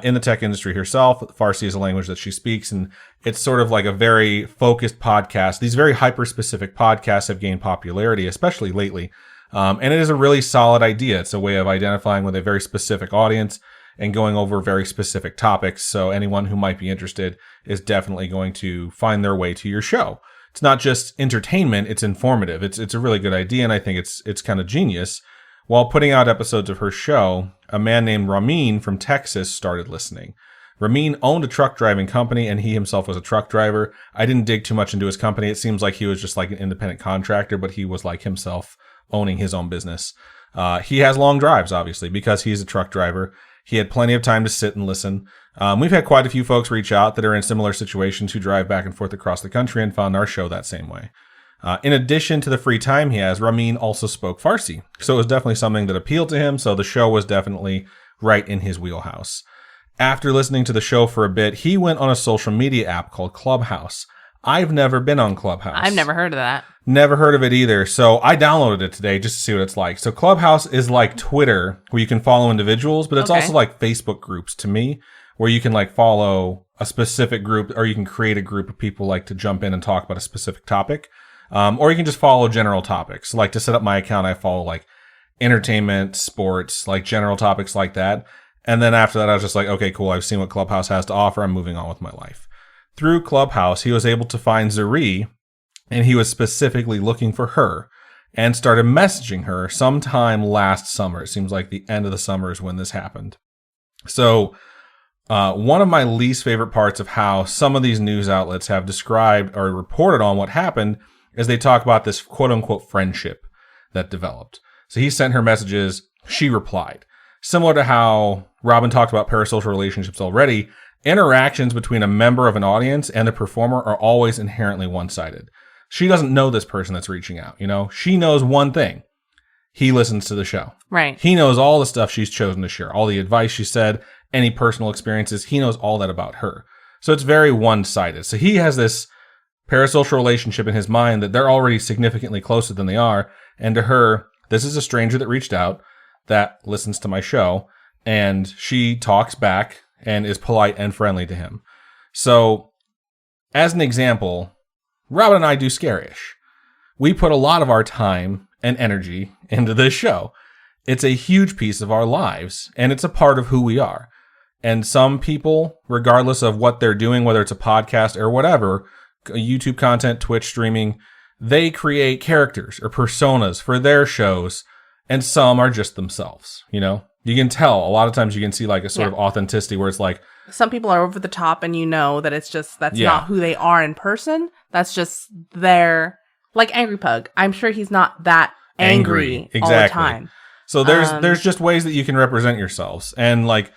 in the tech industry herself. Farsi is a language that she speaks, and it's sort of like a very focused podcast. These very hyper-specific podcasts have gained popularity, especially lately. And it is a really solid idea. It's a way of identifying with a very specific audience and going over very specific topics. So anyone who might be interested is definitely going to find their way to your show. It's not just entertainment, it's informative. It's a really good idea, and I think it's kind of genius. While putting out episodes of her show, a man named Ramin from Texas started listening. Ramin owned a truck driving company, and he himself was a truck driver. I didn't dig too much into his company. It seems like he was just like an independent contractor, but he was like himself owning his own business. He has long drives, obviously, because he's a truck driver. He had plenty of time to sit and listen. We've had quite a few folks reach out that are in similar situations who drive back and forth across the country and found our show that same way. In addition to the free time he has, Ramin also spoke Farsi. So it was definitely something that appealed to him. So the show was definitely right in his wheelhouse. After listening to the show for a bit, he went on a social media app called Clubhouse. I've never been on Clubhouse. I've never heard of that. Never heard of it either. So I downloaded it today just to see what it's like. So Clubhouse is like Twitter, where you can follow individuals, but it's also like Facebook groups to me, where you can like follow a specific group, or you can create a group of people like to jump in and talk about a specific topic. Or you can just follow general topics. Like to set up my account, I follow like entertainment, sports, like general topics like that. And then after that, I was just like, okay, cool. I've seen what Clubhouse has to offer. I'm moving on with my life. Through Clubhouse, he was able to find Zori, and he was specifically looking for her and started messaging her sometime last summer. It seems like the end of the summer is when this happened. So one of my least favorite parts of how some of these news outlets have described or reported on what happened is they talk about this quote-unquote friendship that developed. So he sent her messages. She replied. Similar to how Robin talked about parasocial relationships already, interactions between a member of an audience and the performer are always inherently one-sided. She doesn't know this person that's reaching out, you know? She knows one thing. He listens to the show. Right. He knows all the stuff she's chosen to share, all the advice she said, any personal experiences. He knows all that about her. So it's very one-sided. So he has this parasocial relationship in his mind that they're already significantly closer than they are. And to her, this is a stranger that reached out that listens to my show, and she talks back and is polite and friendly to him. So, as an example, Robin and I do Scaryish. We put a lot of our time and energy into this show. It's a huge piece of our lives, and it's a part of who we are. And some people, regardless of what they're doing, whether it's a podcast or whatever, YouTube content, Twitch streaming, they create characters or personas for their shows, and some are just themselves, you know? You can tell. A lot of times you can see like a sort of authenticity where it's like... Some people are over the top and you know that it's just, that's not who they are in person. That's just their Like Angry Pug. I'm sure he's not that angry all the time. So there's just ways that you can represent yourselves. And like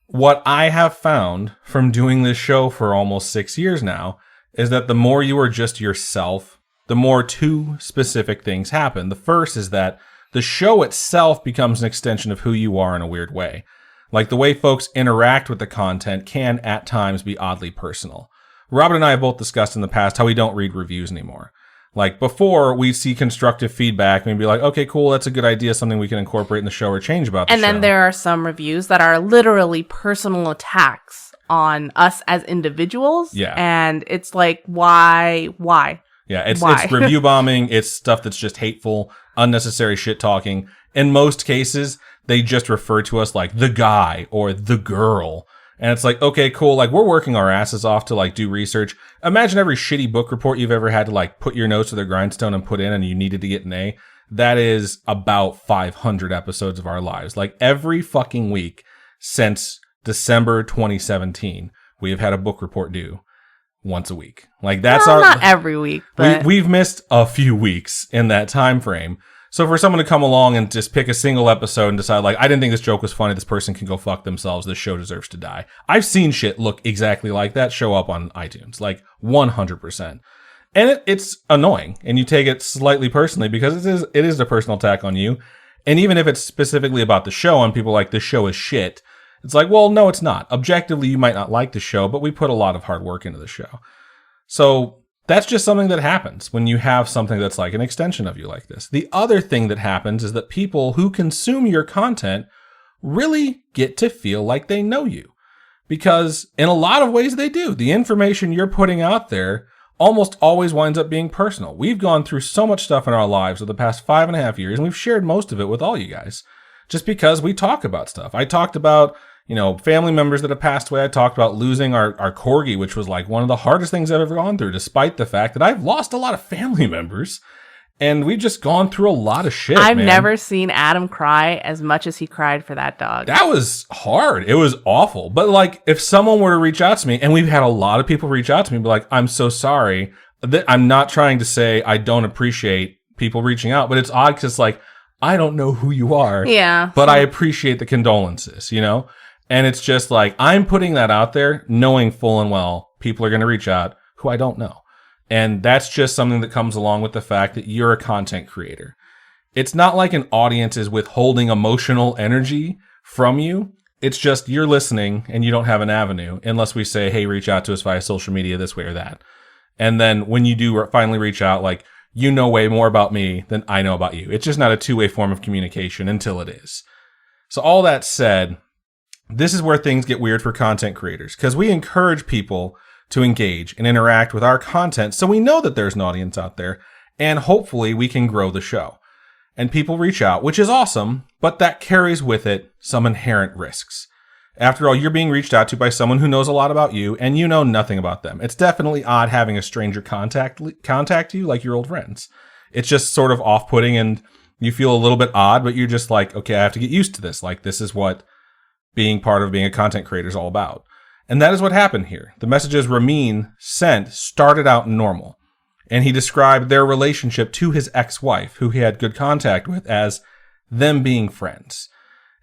what I have found from doing this show for almost 6 years now is that the more you are just yourself, the more two specific things happen. The first is that the show itself becomes an extension of who you are in a weird way. Like the way folks interact with the content can at times be oddly personal. Robin and I have both discussed in the past how we don't read reviews anymore. Like before, we'd see constructive feedback and we'd be like, okay, cool, that's a good idea, something we can incorporate in the show or change about the show. And then there are some reviews that are literally personal attacks on us as individuals. Yeah. And it's like, why? Yeah, it's review bombing. It's stuff that's just hateful, unnecessary shit talking. In most cases, they just refer to us like the guy or the girl. And it's like, okay, cool. Like we're working our asses off to like do research. Imagine every shitty book report you've ever had to like put your notes with a grindstone and put in and you needed to get an A. That is about 500 episodes of our lives. Like every fucking week since December 2017, we have had a book report due once a week. Like that's not every week, but we've missed a few weeks in that time frame. So for someone to come along and just pick a single episode and decide, like, I didn't think this joke was funny, this person can go fuck themselves, this show deserves to die. I've seen shit look exactly like that show up on iTunes, like 100%. And it's annoying, and you take it slightly personally because it is a personal attack on you. And even if it's specifically about the show and people are like, this show is shit, it's like, well, no, it's not. Objectively, you might not like the show, but we put a lot of hard work into the show. So that's just something that happens when you have something that's like an extension of you like this. The other thing that happens is that people who consume your content really get to feel like they know you. Because in a lot of ways they do. The information you're putting out there almost always winds up being personal. We've gone through so much stuff in our lives over the past 5.5 years, and we've shared most of it with all you guys. Just because we talk about stuff. I talked about, family members that have passed away. I talked about losing our corgi, which was like one of the hardest things I've ever gone through, despite the fact that I've lost a lot of family members. And we've just gone through a lot of shit, I've never seen Adam cry as much as he cried for that dog. That was hard. It was awful. But like, if someone were to reach out to me, and we've had a lot of people reach out to me and be like, I'm so sorry. I'm not trying to say I don't appreciate people reaching out, but it's odd because like, I don't know who you are. Yeah. But I appreciate the condolences, And it's just like, I'm putting that out there knowing full and well people are going to reach out who I don't know. And that's just something that comes along with the fact that you're a content creator. It's not like an audience is withholding emotional energy from you. It's just you're listening and you don't have an avenue unless we say, hey, reach out to us via social media this way or that. And then when you do finally reach out, like, you know way more about me than I know about you. It's just not a two-way form of communication until it is. So all that said, this is where things get weird for content creators because we encourage people to engage and interact with our content so we know that there's an audience out there and hopefully we can grow the show. And people reach out, which is awesome, but that carries with it some inherent risks. After all, you're being reached out to by someone who knows a lot about you and you know nothing about them. It's definitely odd having a stranger contact you like your old friends. It's just sort of off-putting and you feel a little bit odd, but you're just like, okay, I have to get used to this. Like, this is what being part of being a content creator is all about. And that is what happened here. The messages Ramin sent started out normal. And he described their relationship to his ex-wife, who he had good contact with, as them being friends.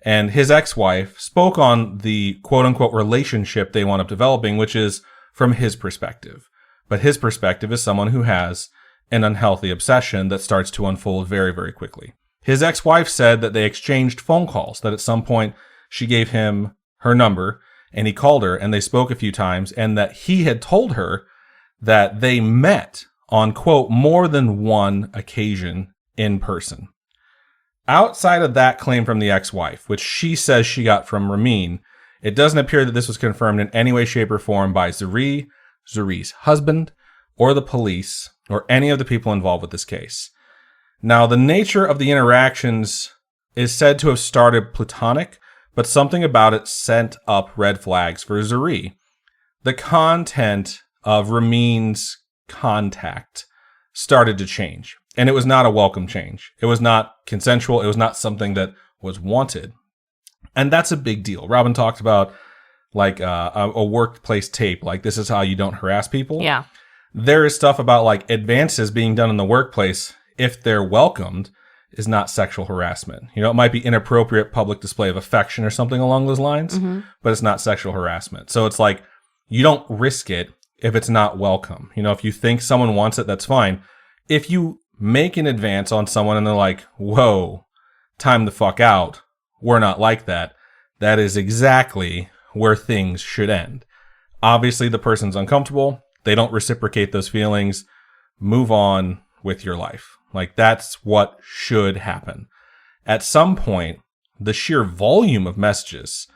And his ex-wife spoke on the quote-unquote relationship they wound up developing, which is from his perspective. But his perspective is someone who has an unhealthy obsession that starts to unfold very, very quickly. His ex-wife said that they exchanged phone calls, that at some point she gave him her number, and he called her, and they spoke a few times, and that he had told her that they met on, quote, more than one occasion in person. Outside of that claim from the ex-wife, which she says she got from Ramin, it doesn't appear that this was confirmed in any way, shape, or form by Zuri, Zuri's husband, or the police, or any of the people involved with this case. Now, the nature of the interactions is said to have started platonic, but something about it sent up red flags for Zuri. The content of Ramin's contact started to change. And it was not a welcome change. It was not consensual. It was not something that was wanted. And that's a big deal. Robin talked about like a workplace tape. Like, this is how you don't harass people. Yeah. there is stuff about like advances being done in the workplace, if they're welcomed, is not sexual harassment. You know, it might be inappropriate public display of affection or something along those lines, but it's not sexual harassment. So it's like, you don't risk it if it's not welcome. You know, if you think someone wants it, that's fine. If you make an advance on someone and they're like, whoa, time the fuck out, we're not like that, that is exactly where things should end. Obviously, the person's uncomfortable. They don't reciprocate those feelings. Move on with your life. Like, that's what should happen. At some point, the sheer volume of messages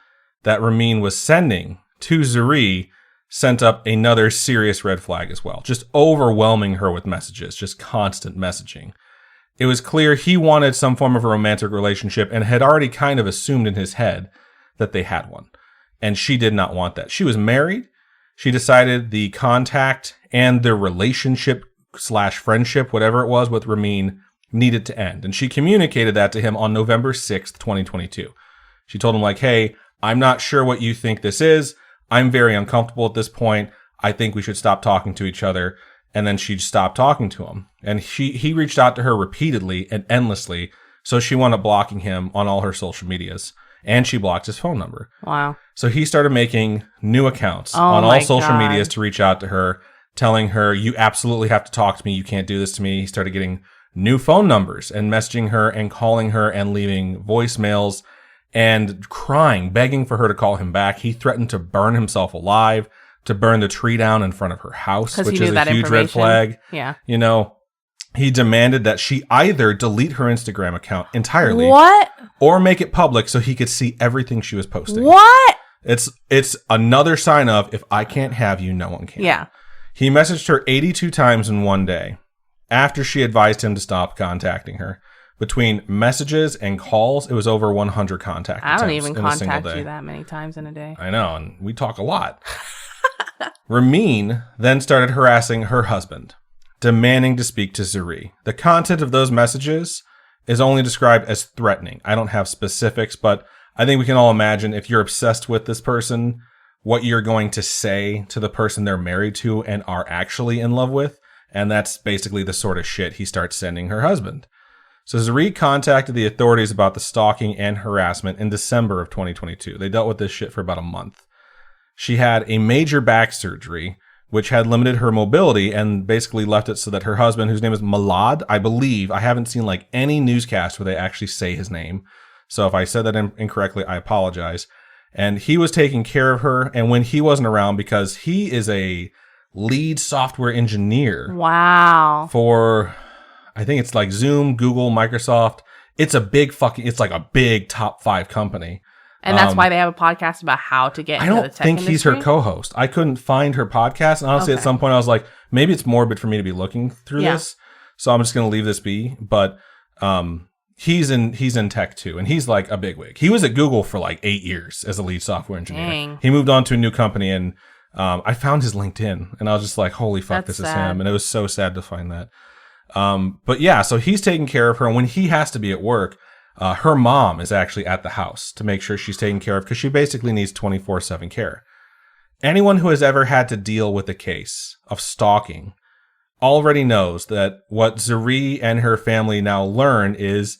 that Ramin was sending to Zuri sent up another serious red flag as well. Just overwhelming her with messages, just constant messaging. It was clear he wanted some form of a romantic relationship and had already kind of assumed in his head that they had one. And she did not want that. She was married. She decided the contact and their relationship / friendship, whatever it was with Ramin, needed to end. And she communicated that to him on November 6th, 2022. She told him like, hey, I'm not sure what you think this is. I'm very uncomfortable at this point. I think we should stop talking to each other. And then she stopped talking to him. And he reached out to her repeatedly and endlessly. So she wound up blocking him on all her social medias. And she blocked his phone number. Wow. So he started making new accounts on all social medias to reach out to her, telling her, you absolutely have to talk to me. You can't do this to me. He started getting new phone numbers and messaging her and calling her and leaving voicemails and crying, begging for her to call him back. He threatened to burn himself alive, to burn the tree down in front of her house, which is a huge red flag. Yeah. You know, he demanded that she either delete her Instagram account entirely. What? Or make it public so he could see everything she was posting. What? It's another sign of, if I can't have you, no one can. Yeah. He messaged her 82 times in one day after she advised him to stop contacting her. Between messages and calls, it was over 100 contact attempts. I don't even in a single contact day. you that many times in a day. I know, and we talk a lot. Ramin then started harassing her husband, demanding to speak to Zuri. The content of those messages is only described as threatening. I don't have specifics, but I think we can all imagine, if you're obsessed with this person, what you're going to say to the person they're married to and are actually in love with. And that's basically the sort of shit he starts sending her husband. So Zuri contacted the authorities about the stalking and harassment in December of 2022. They dealt with this shit for about a month. She had a major back surgery, which had limited her mobility and basically left it so that her husband, whose name is Malad, I believe, I haven't seen like any newscast where they actually say his name. So if I said that incorrectly, I apologize. And he was taking care of her. And when he wasn't around, because he is a lead software engineer. Wow. For, I think it's like Zoom, Google, Microsoft. It's a big it's like a big top 5 company. And that's why they have a podcast about how to get into the tech industry? I don't think he's her co-host. I couldn't find her podcast. And honestly, at some point I was like, maybe it's morbid for me to be looking through this. So I'm just going to leave this be. But he's in tech too. And he's like a bigwig. He was at Google for like 8 years as a lead software engineer. Dang. He moved on to a new company, and I found his LinkedIn. And I was just like, holy fuck, That's this sad. is him. And it was so sad to find that. But yeah, so he's taking care of her. And when he has to be at work, her mom is actually at the house to make sure she's taken care of, because she basically needs 24/7 care. Anyone who has ever had to deal with a case of stalking already knows that what Zuri and her family now learn is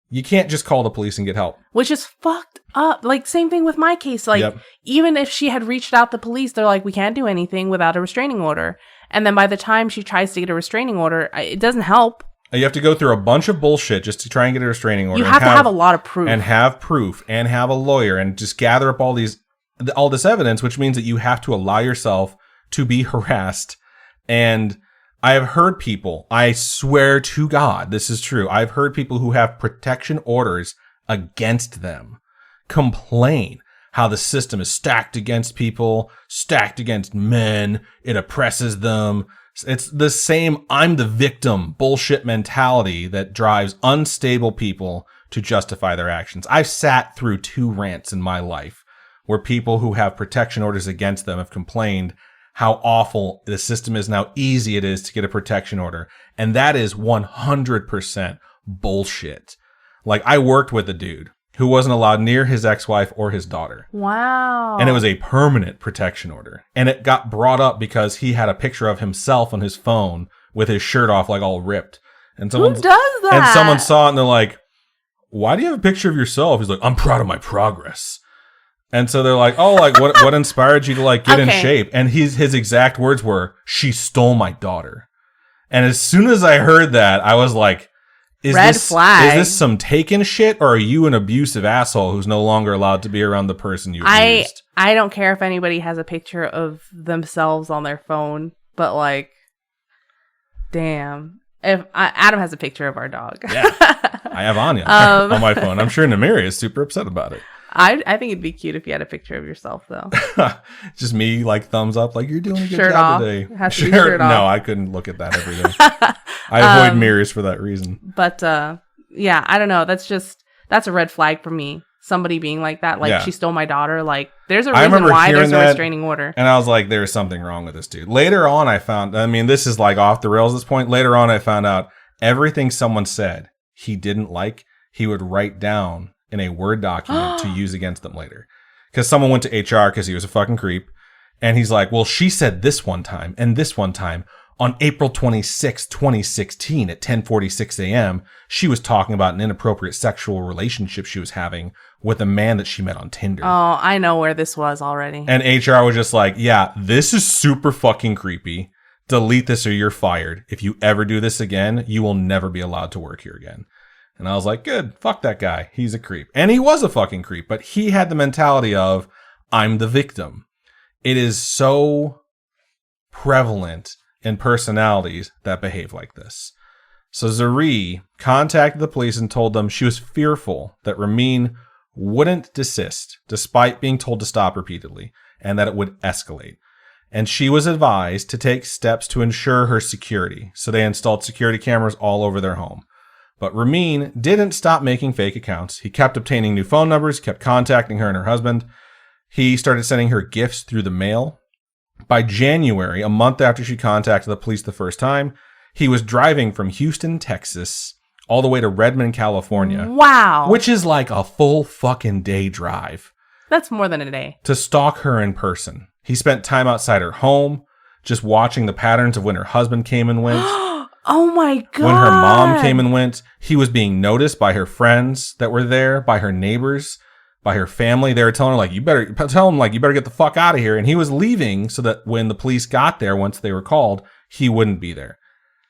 you can't just call the police and get help. Which is fucked up. Like, same thing with my case. Like, even if she had reached out to the police, they're like, we can't do anything without a restraining order. And then by the time she tries to get a restraining order, it doesn't help. You have to go through a bunch of bullshit just to try and get a restraining order. You have to have a lot of proof. And have proof and have a lawyer and just gather up all this evidence, which means that you have to allow yourself to be harassed. And I have heard people, I swear to God, this is true. I've heard people who have protection orders against them complain how the system is stacked against people, stacked against men. It oppresses them. It's the same I'm the victim bullshit mentality that drives unstable people to justify their actions. I've sat through 2 rants in my life where people who have protection orders against them have complained how awful the system is and how easy it is to get a protection order. And that is 100% bullshit. Like, I worked with a dude who wasn't allowed near his ex-wife or his daughter. Wow. And it was a permanent protection order. And it got brought up because he had a picture of himself on his phone with his shirt off, like all ripped. And Who does that? And someone saw it and they're like, why do you have a picture of yourself? He's like, I'm proud of my progress. And so they're like, oh, like what inspired you to like get in shape? And his exact words were, she stole my daughter. And as soon as I heard that, I was like, Red flag. Is this some taken shit, or are you an abusive asshole who's no longer allowed to be around the person you abused? I don't care if anybody has a picture of themselves on their phone, but like, damn. Adam has a picture of our dog. Yeah, I have Anya on my phone. I'm sure Namiri is super upset about it. I think it'd be cute if you had a picture of yourself, though. Just me, like, thumbs up, like, you're doing a good shirt job off. today. Has to be shirt off. No, I couldn't look at that every day. I avoid mirrors for that reason. But, yeah, I don't know. That's a red flag for me. Somebody being like that, like, she stole my daughter. Like, there's a reason why there's a restraining order. And I was like, there's something wrong with this dude. Later on, this is, like, off the rails at this point. Later on, I found out everything someone said he didn't like, he would write down in a Word document to use against them later. Because someone went to HR because he was a fucking creep. And he's like, well, she said this one time and this one time on April 26, 2016 at 10:46 a.m. She was talking about an inappropriate sexual relationship she was having with a man that she met on Tinder. Oh, I know where this was already. And HR was just like, yeah, this is super fucking creepy. Delete this or you're fired. If you ever do this again, you will never be allowed to work here again. And I was like, good, fuck that guy. He's a creep. And he was a fucking creep, but he had the mentality of, I'm the victim. It is so prevalent in personalities that behave like this. So Zari contacted the police and told them she was fearful that Ramin wouldn't desist, despite being told to stop repeatedly, and that it would escalate. And she was advised to take steps to ensure her security. So they installed security cameras all over their home. But Ramin didn't stop making fake accounts. He kept obtaining new phone numbers, kept contacting her and her husband. He started sending her gifts through the mail. By January, a month after she contacted the police the first time, he was driving from Houston, Texas, all the way to Redmond, California. Wow. Which is like a full fucking day drive. That's more than a day. To stalk her in person. He spent time outside her home, just watching the patterns of when her husband came and went. Oh my God. When her mom came and went, he was being noticed by her friends that were there, by her neighbors, by her family. They were telling her, like, you better get the fuck out of here. And he was leaving so that when the police got there, once they were called, he wouldn't be there.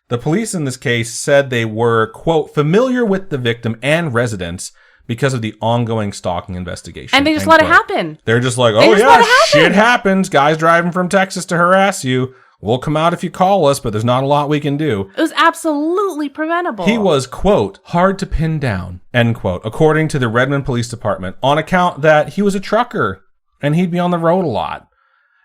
The police in this case said they were, quote, familiar with the victim and residents because of the ongoing stalking investigation. And they just let it happen. They're just like, oh yeah, shit happens. Guys driving from Texas to harass you. We'll come out if you call us, but there's not a lot we can do. It was absolutely preventable. He was, quote, hard to pin down, end quote, according to the Redmond Police Department, on account that he was a trucker and he'd be on the road a lot.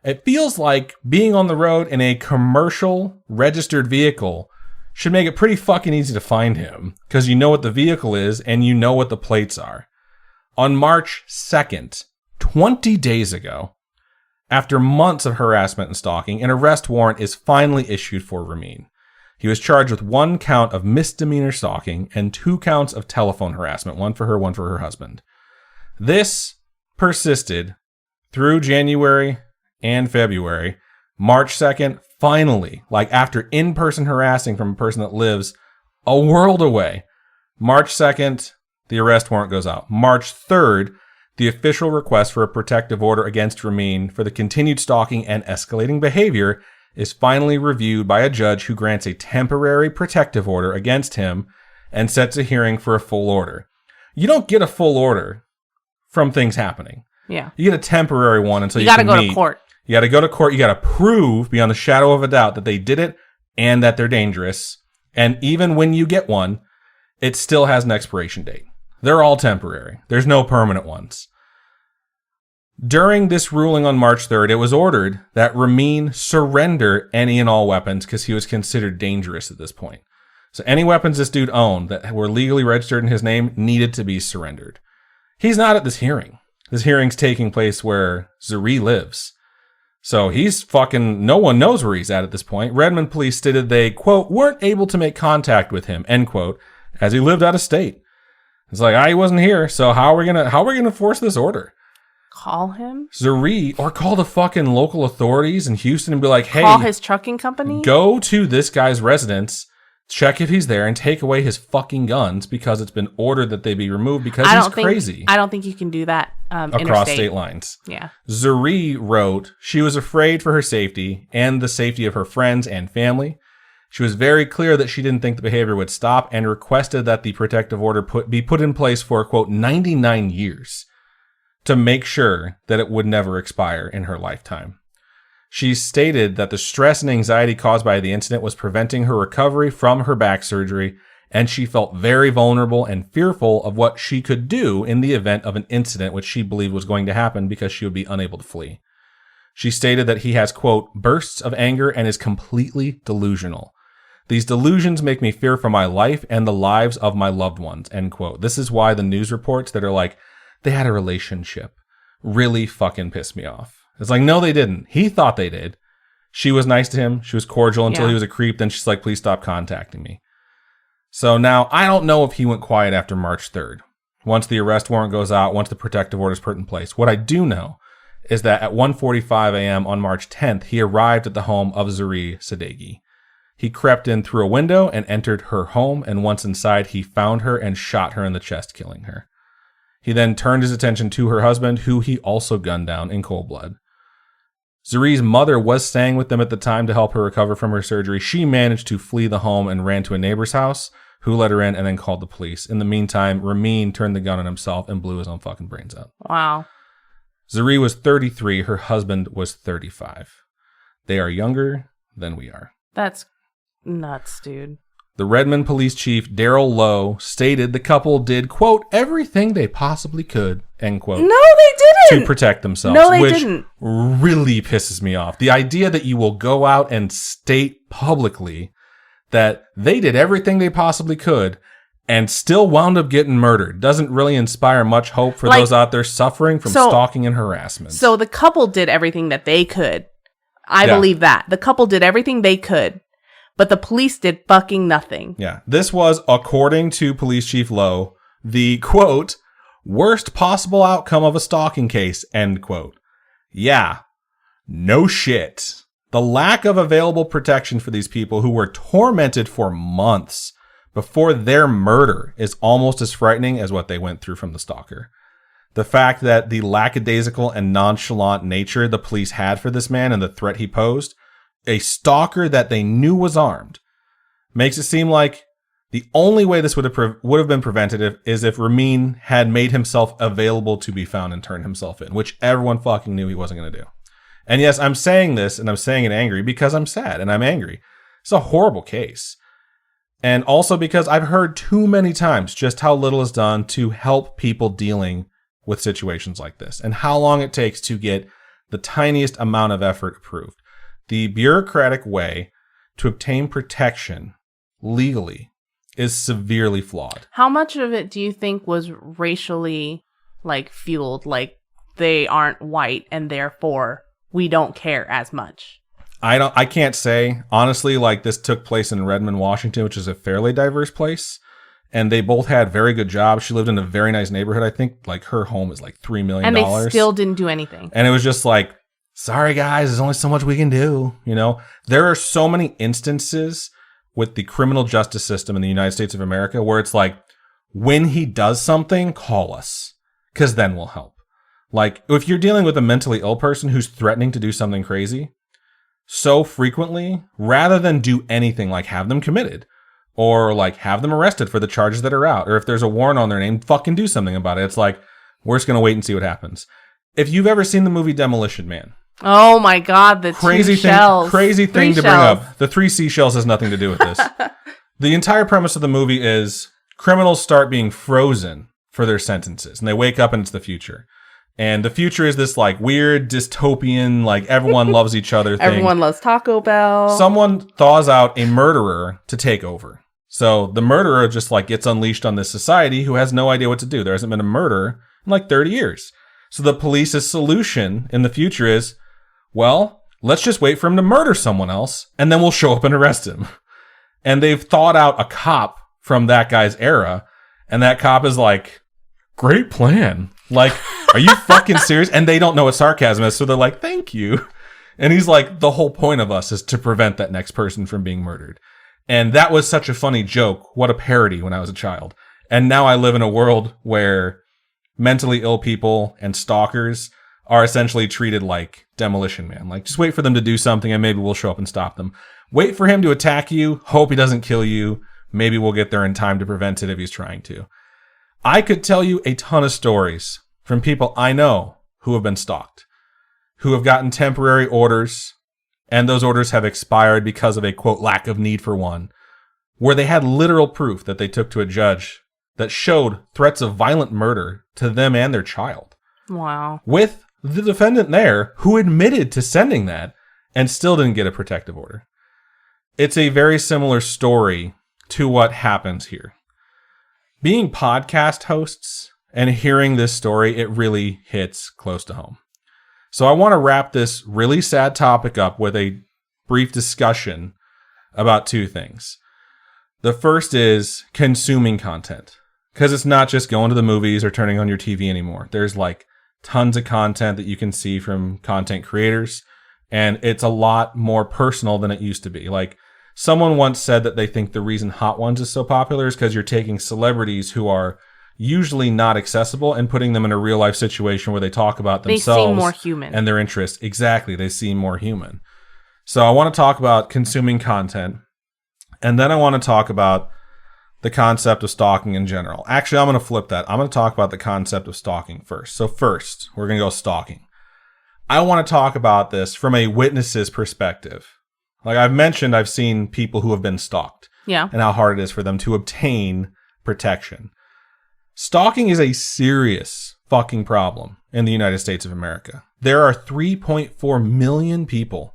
It feels like being on the road in a commercial registered vehicle should make it pretty fucking easy to find him because you know what the vehicle is and you know what the plates are. On March 2nd, 20 days ago, after months of harassment and stalking, an arrest warrant is finally issued for Ramin. He was charged with 1 count of misdemeanor stalking and 2 counts of telephone harassment, one for her husband. This persisted through January and February. March 2nd, finally, like after in-person harassing from a person that lives a world away, March 2nd, the arrest warrant goes out. March 3rd, the official request for a protective order against Ramin for the continued stalking and escalating behavior is finally reviewed by a judge who grants a temporary protective order against him and sets a hearing for a full order. You don't get a full order from things happening. Yeah. You get a temporary one until you got to can go meet. to court. You got to go to court. You got to prove beyond the shadow of a doubt that they did it and that they're dangerous. And even when you get one, it still has an expiration date. They're all temporary. There's no permanent ones. During this ruling on March 3rd, it was ordered that Ramin surrender any and all weapons because he was considered dangerous at this point. So any weapons this dude owned that were legally registered in his name needed to be surrendered. He's not at this hearing. This hearing's taking place where Zari lives. So he's fucking, no one knows where he's at this point. Redmond police stated they, quote, weren't able to make contact with him, end quote, as he lived out of state. It's like, he wasn't here, so how are we gonna force this order? Call him? Zuri, or call the fucking local authorities in Houston and be like, hey, call his trucking company? Go to this guy's residence, check if he's there, and take away his fucking guns because it's been ordered that they be removed because he's crazy. I don't think you can do that across interstate. state lines. Yeah. Zuri wrote, she was afraid for her safety and the safety of her friends and family. She was very clear that she didn't think the behavior would stop and requested that the protective order be put in place for, quote, 99 years to make sure that it would never expire in her lifetime. She stated that the stress and anxiety caused by the incident was preventing her recovery from her back surgery, and she felt very vulnerable and fearful of what she could do in the event of an incident which she believed was going to happen because she would be unable to flee. She stated that he has, quote, bursts of anger and is completely delusional. These delusions make me fear for my life and the lives of my loved ones, end quote. This is why the news reports that are like, they had a relationship, really fucking piss me off. It's like, no, they didn't. He thought they did. She was nice to him. She was cordial until he was a creep. Then she's like, please stop contacting me. So now I don't know if he went quiet after March 3rd. Once the arrest warrant goes out, once the protective order is put in place. What I do know is that at 1:45 a.m. on March 10th, he arrived at the home of Zuri Sadeghi. He crept in through a window and entered her home, and once inside, he found her and shot her in the chest, killing her. He then turned his attention to her husband, who he also gunned down in cold blood. Zuri's mother was staying with them at the time to help her recover from her surgery. She managed to flee the home and ran to a neighbor's house, who let her in and then called the police. In the meantime, Ramin turned the gun on himself and blew his own fucking brains out. Wow. Zuri was 33. Her husband was 35. They are younger than we are. That's nuts, dude. The Redmond police chief, Daryl Lowe, stated the couple did, quote, everything they possibly could, end quote. No, they didn't. To protect themselves. No, they which didn't. Really pisses me off. The idea that you will go out and state publicly that they did everything they possibly could and still wound up getting murdered doesn't really inspire much hope for those out there suffering from stalking and harassment. So the couple did everything that they could. I believe that. The couple did everything they could. But the police did fucking nothing. Yeah. This was, according to Police Chief Lowe, the, quote, worst possible outcome of a stalking case, end quote. Yeah. No shit. The lack of available protection for these people who were tormented for months before their murder is almost as frightening as what they went through from the stalker. The fact that the lackadaisical and nonchalant nature the police had for this man and the threat he posed, a stalker that they knew was armed, makes it seem like the only way this would have been preventative is if Ramin had made himself available to be found and turned himself in, which everyone fucking knew he wasn't going to do. And yes, I'm saying this and I'm saying it angry because I'm sad and I'm angry. It's a horrible case. And also because I've heard too many times just how little is done to help people dealing with situations like this and how long it takes to get the tiniest amount of effort approved. The bureaucratic way to obtain protection legally is severely flawed. How much of it do you think was racially fueled? Like they aren't white and therefore we don't care as much. I can't say. Honestly, this took place in Redmond, Washington, which is a fairly diverse place. And they both had very good jobs. She lived in a very nice neighborhood. I think her home is $3 million. And they still didn't do anything. And it was just sorry guys, there's only so much we can do. There are so many instances with the criminal justice system in the United States of America where it's when he does something, call us, because then we'll help. If you're dealing with a mentally ill person who's threatening to do something crazy so frequently, rather than do anything have them committed or have them arrested for the charges that are out, or if there's a warrant on their name, fucking do something about it. It's we're just going to wait and see what happens. If you've ever seen the movie Demolition Man, oh my God, the crazy shells. Crazy thing to bring up. The 3 seashells has nothing to do with this. The entire premise of the movie is criminals start being frozen for their sentences, and they wake up and it's the future. And the future is this weird dystopian, everyone loves each other thing. Everyone loves Taco Bell. Someone thaws out a murderer to take over. So the murderer just gets unleashed on this society who has no idea what to do. There hasn't been a murder in 30 years. So the police's solution in the future is, well, let's just wait for him to murder someone else, and then we'll show up and arrest him. And they've thought out a cop from that guy's era, And that cop is like, great plan. Like, are you fucking serious? And they don't know what sarcasm is, so they're like, thank you. And he's like, the whole point of us is to prevent that next person from being murdered. And that was such a funny joke. What a parody when I was a child. And now I live in a world where mentally ill people and stalkers are essentially treated like Demolition Man. Like, just wait for them to do something and maybe we'll show up and stop them. Wait for him to attack you. Hope he doesn't kill you. Maybe we'll get there in time to prevent it if he's trying to. I could tell you a ton of stories from people I know who have been stalked, who have gotten temporary orders, and those orders have expired because of a, quote, lack of need for one, where they had literal proof that they took to a judge that showed threats of violent murder to them and their child. Wow. With the defendant there who admitted to sending that and still didn't get a protective order. It's a very similar story to what happens here. Being podcast hosts and hearing this story, it really hits close to home. So I want to wrap this really sad topic up with a brief discussion about two things. The first is consuming content, because it's not just going to the movies or turning on your TV anymore. There's like tons of content that you can see from content creators, and it's a lot more personal than it used to be. Like, someone once said that they think the reason Hot Ones is so popular is because you're taking celebrities who are usually not accessible and putting them in a real life situation where they talk about themselves. They seem more human. And their interests. Exactly. They seem more human. So I want to talk about consuming content. And then I want to talk about the concept of stalking in general. Actually, I'm going to flip that. I'm going to talk about the concept of stalking first. So first, we're going to go stalking. I want to talk about this from a witness's perspective. Like I've mentioned, I've seen people who have been stalked. Yeah. And how hard it is for them to obtain protection. Stalking is a serious fucking problem in the United States of America. There are 3.4 million people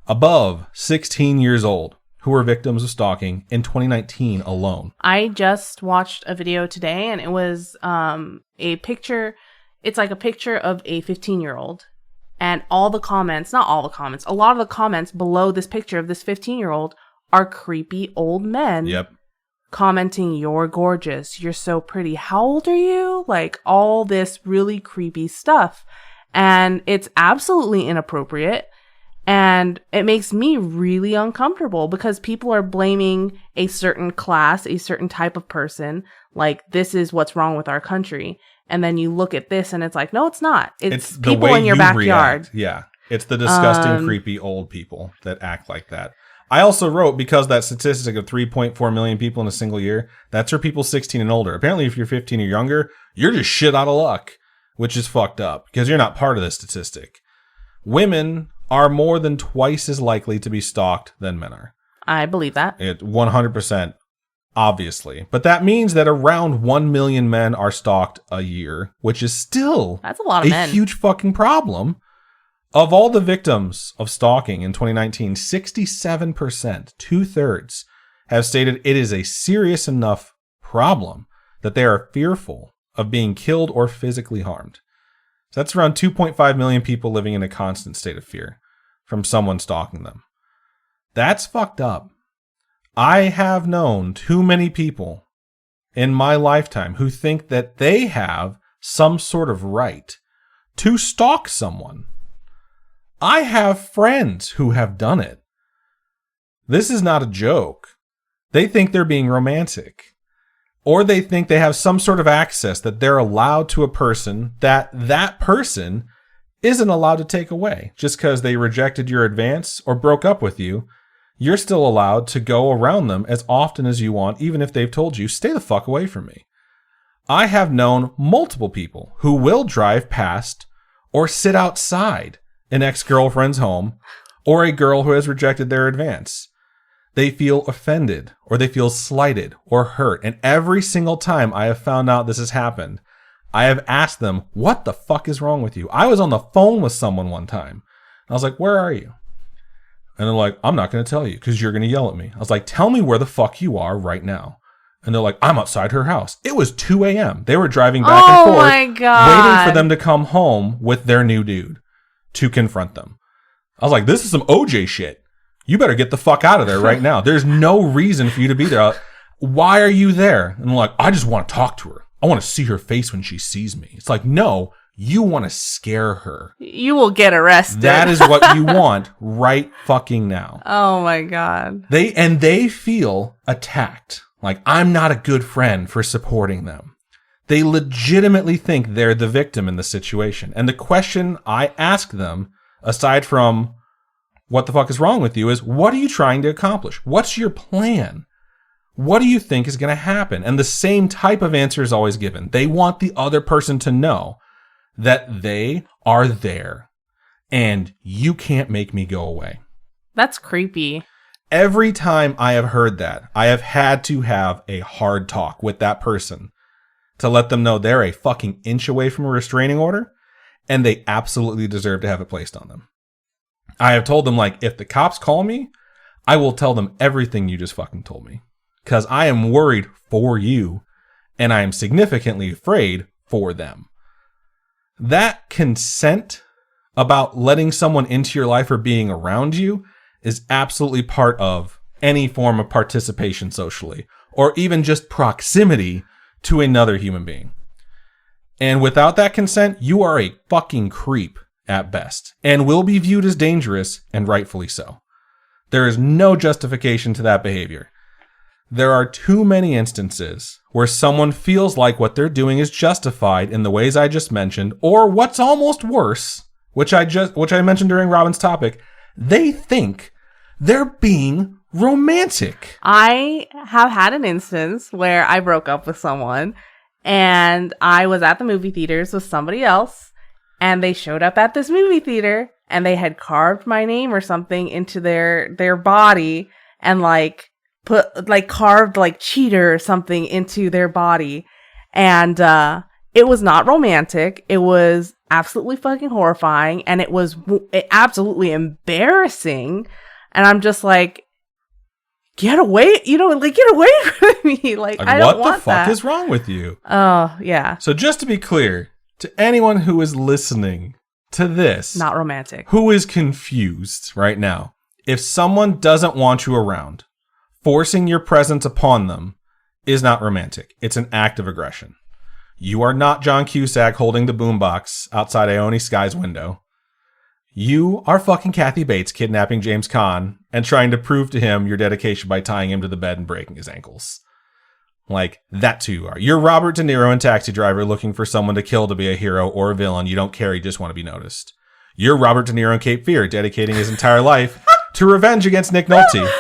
above 16 years old who were victims of stalking in 2019 alone. I just watched a video today, and it was a picture. It's like a picture of a 15-year-old. And all the comments, not all the comments, a lot of the comments below this picture of this 15-year-old are creepy old men. Yep. Commenting, you're gorgeous, you're so pretty, how old are you? Like, all this really creepy stuff. And it's absolutely inappropriate. And it makes me really uncomfortable because people are blaming a certain class, a certain type of person. Like, this is what's wrong with our country. And then you look at this and it's like, no, it's not. It's people in your backyard. React. Yeah. It's the disgusting, creepy old people that act like that. I also wrote, because that statistic of 3.4 million people in a single year, that's for people 16 and older. Apparently, if you're 15 or younger, you're just shit out of luck, which is fucked up because you're not part of this statistic. Women are more than twice as likely to be stalked than men are. I believe that. 100%, obviously. But that means that around 1 million men are stalked a year, which is still that's a lot of men. Huge fucking problem. Of all the victims of stalking in 2019, 67%, 2/3, have stated it is a serious enough problem that they are fearful of being killed or physically harmed. So that's around 2.5 million people living in a constant state of fear from someone stalking them. That's fucked up. I have known too many people in my lifetime who think that they have some sort of right to stalk someone. I have friends who have done it. This is not a joke. They think they're being romantic. Or they think they have some sort of access that they're allowed to a person that that person isn't allowed to take away. Just because they rejected your advance or broke up with you, you're still allowed to go around them as often as you want, even if they've told you, stay the fuck away from me. I have known multiple people who will drive past or sit outside an ex-girlfriend's home or a girl who has rejected their advance. They feel offended or they feel slighted or hurt. And every single time I have found out this has happened, I have asked them, what the fuck is wrong with you? I was on the phone with someone one time. I was like, where are you? And they're like, I'm not going to tell you because you're going to yell at me. I was like, tell me where the fuck you are right now. And they're like, I'm outside her house. It was 2 a.m. They were driving back and forth, my God, waiting for them to come home with their new dude to confront them. I was like, this is some OJ shit. You better get the fuck out of there right now. There's no reason for you to be there. Why are you there? And like, I just want to talk to her. I want to see her face when she sees me. It's like, no, you want to scare her. You will get arrested. That is what you want right fucking now. Oh my God. They feel attacked. Like, I'm not a good friend for supporting them. They legitimately think they're the victim in the situation. And the question I ask them, aside from what the fuck is wrong with you, is what are you trying to accomplish? What's your plan? What do you think is going to happen? And the same type of answer is always given. They want the other person to know that they are there and you can't make me go away. That's creepy. Every time I have heard that, I have had to have a hard talk with that person to let them know they're a fucking inch away from a restraining order and they absolutely deserve to have it placed on them. I have told them, like, if the cops call me, I will tell them everything you just fucking told me. Because I am worried for you, and I am significantly afraid for them. That consent about letting someone into your life or being around you is absolutely part of any form of participation socially, or even just proximity to another human being. And without that consent, you are a fucking creep at best, and will be viewed as dangerous, and rightfully so. There is no justification to that behavior. There are too many instances where someone feels like what they're doing is justified in the ways I just mentioned, or what's almost worse, which I mentioned during Robin's topic, they think they're being romantic. I have had an instance where I broke up with someone and I was at the movie theaters with somebody else and they showed up at this movie theater and they had carved my name or something into their body and carved cheater or something into their body. And it was not romantic. It was absolutely fucking horrifying. And it was absolutely embarrassing. And I'm just like, get away, get away from me. Like I don't want that. What the fuck is wrong with you? Oh, yeah. So just to be clear, to anyone who is listening to this, not romantic, who is confused right now, if someone doesn't want you around, forcing your presence upon them is not romantic. It's an act of aggression. You are not John Cusack holding the boombox outside Ione Sky's window. You are fucking Kathy Bates kidnapping James Caan and trying to prove to him your dedication by tying him to the bed and breaking his ankles. Like, that's who you are. You're Robert De Niro in Taxi Driver looking for someone to kill to be a hero or a villain. You don't care, you just want to be noticed. You're Robert De Niro in Cape Fear, dedicating his entire life to revenge against Nick Nolte.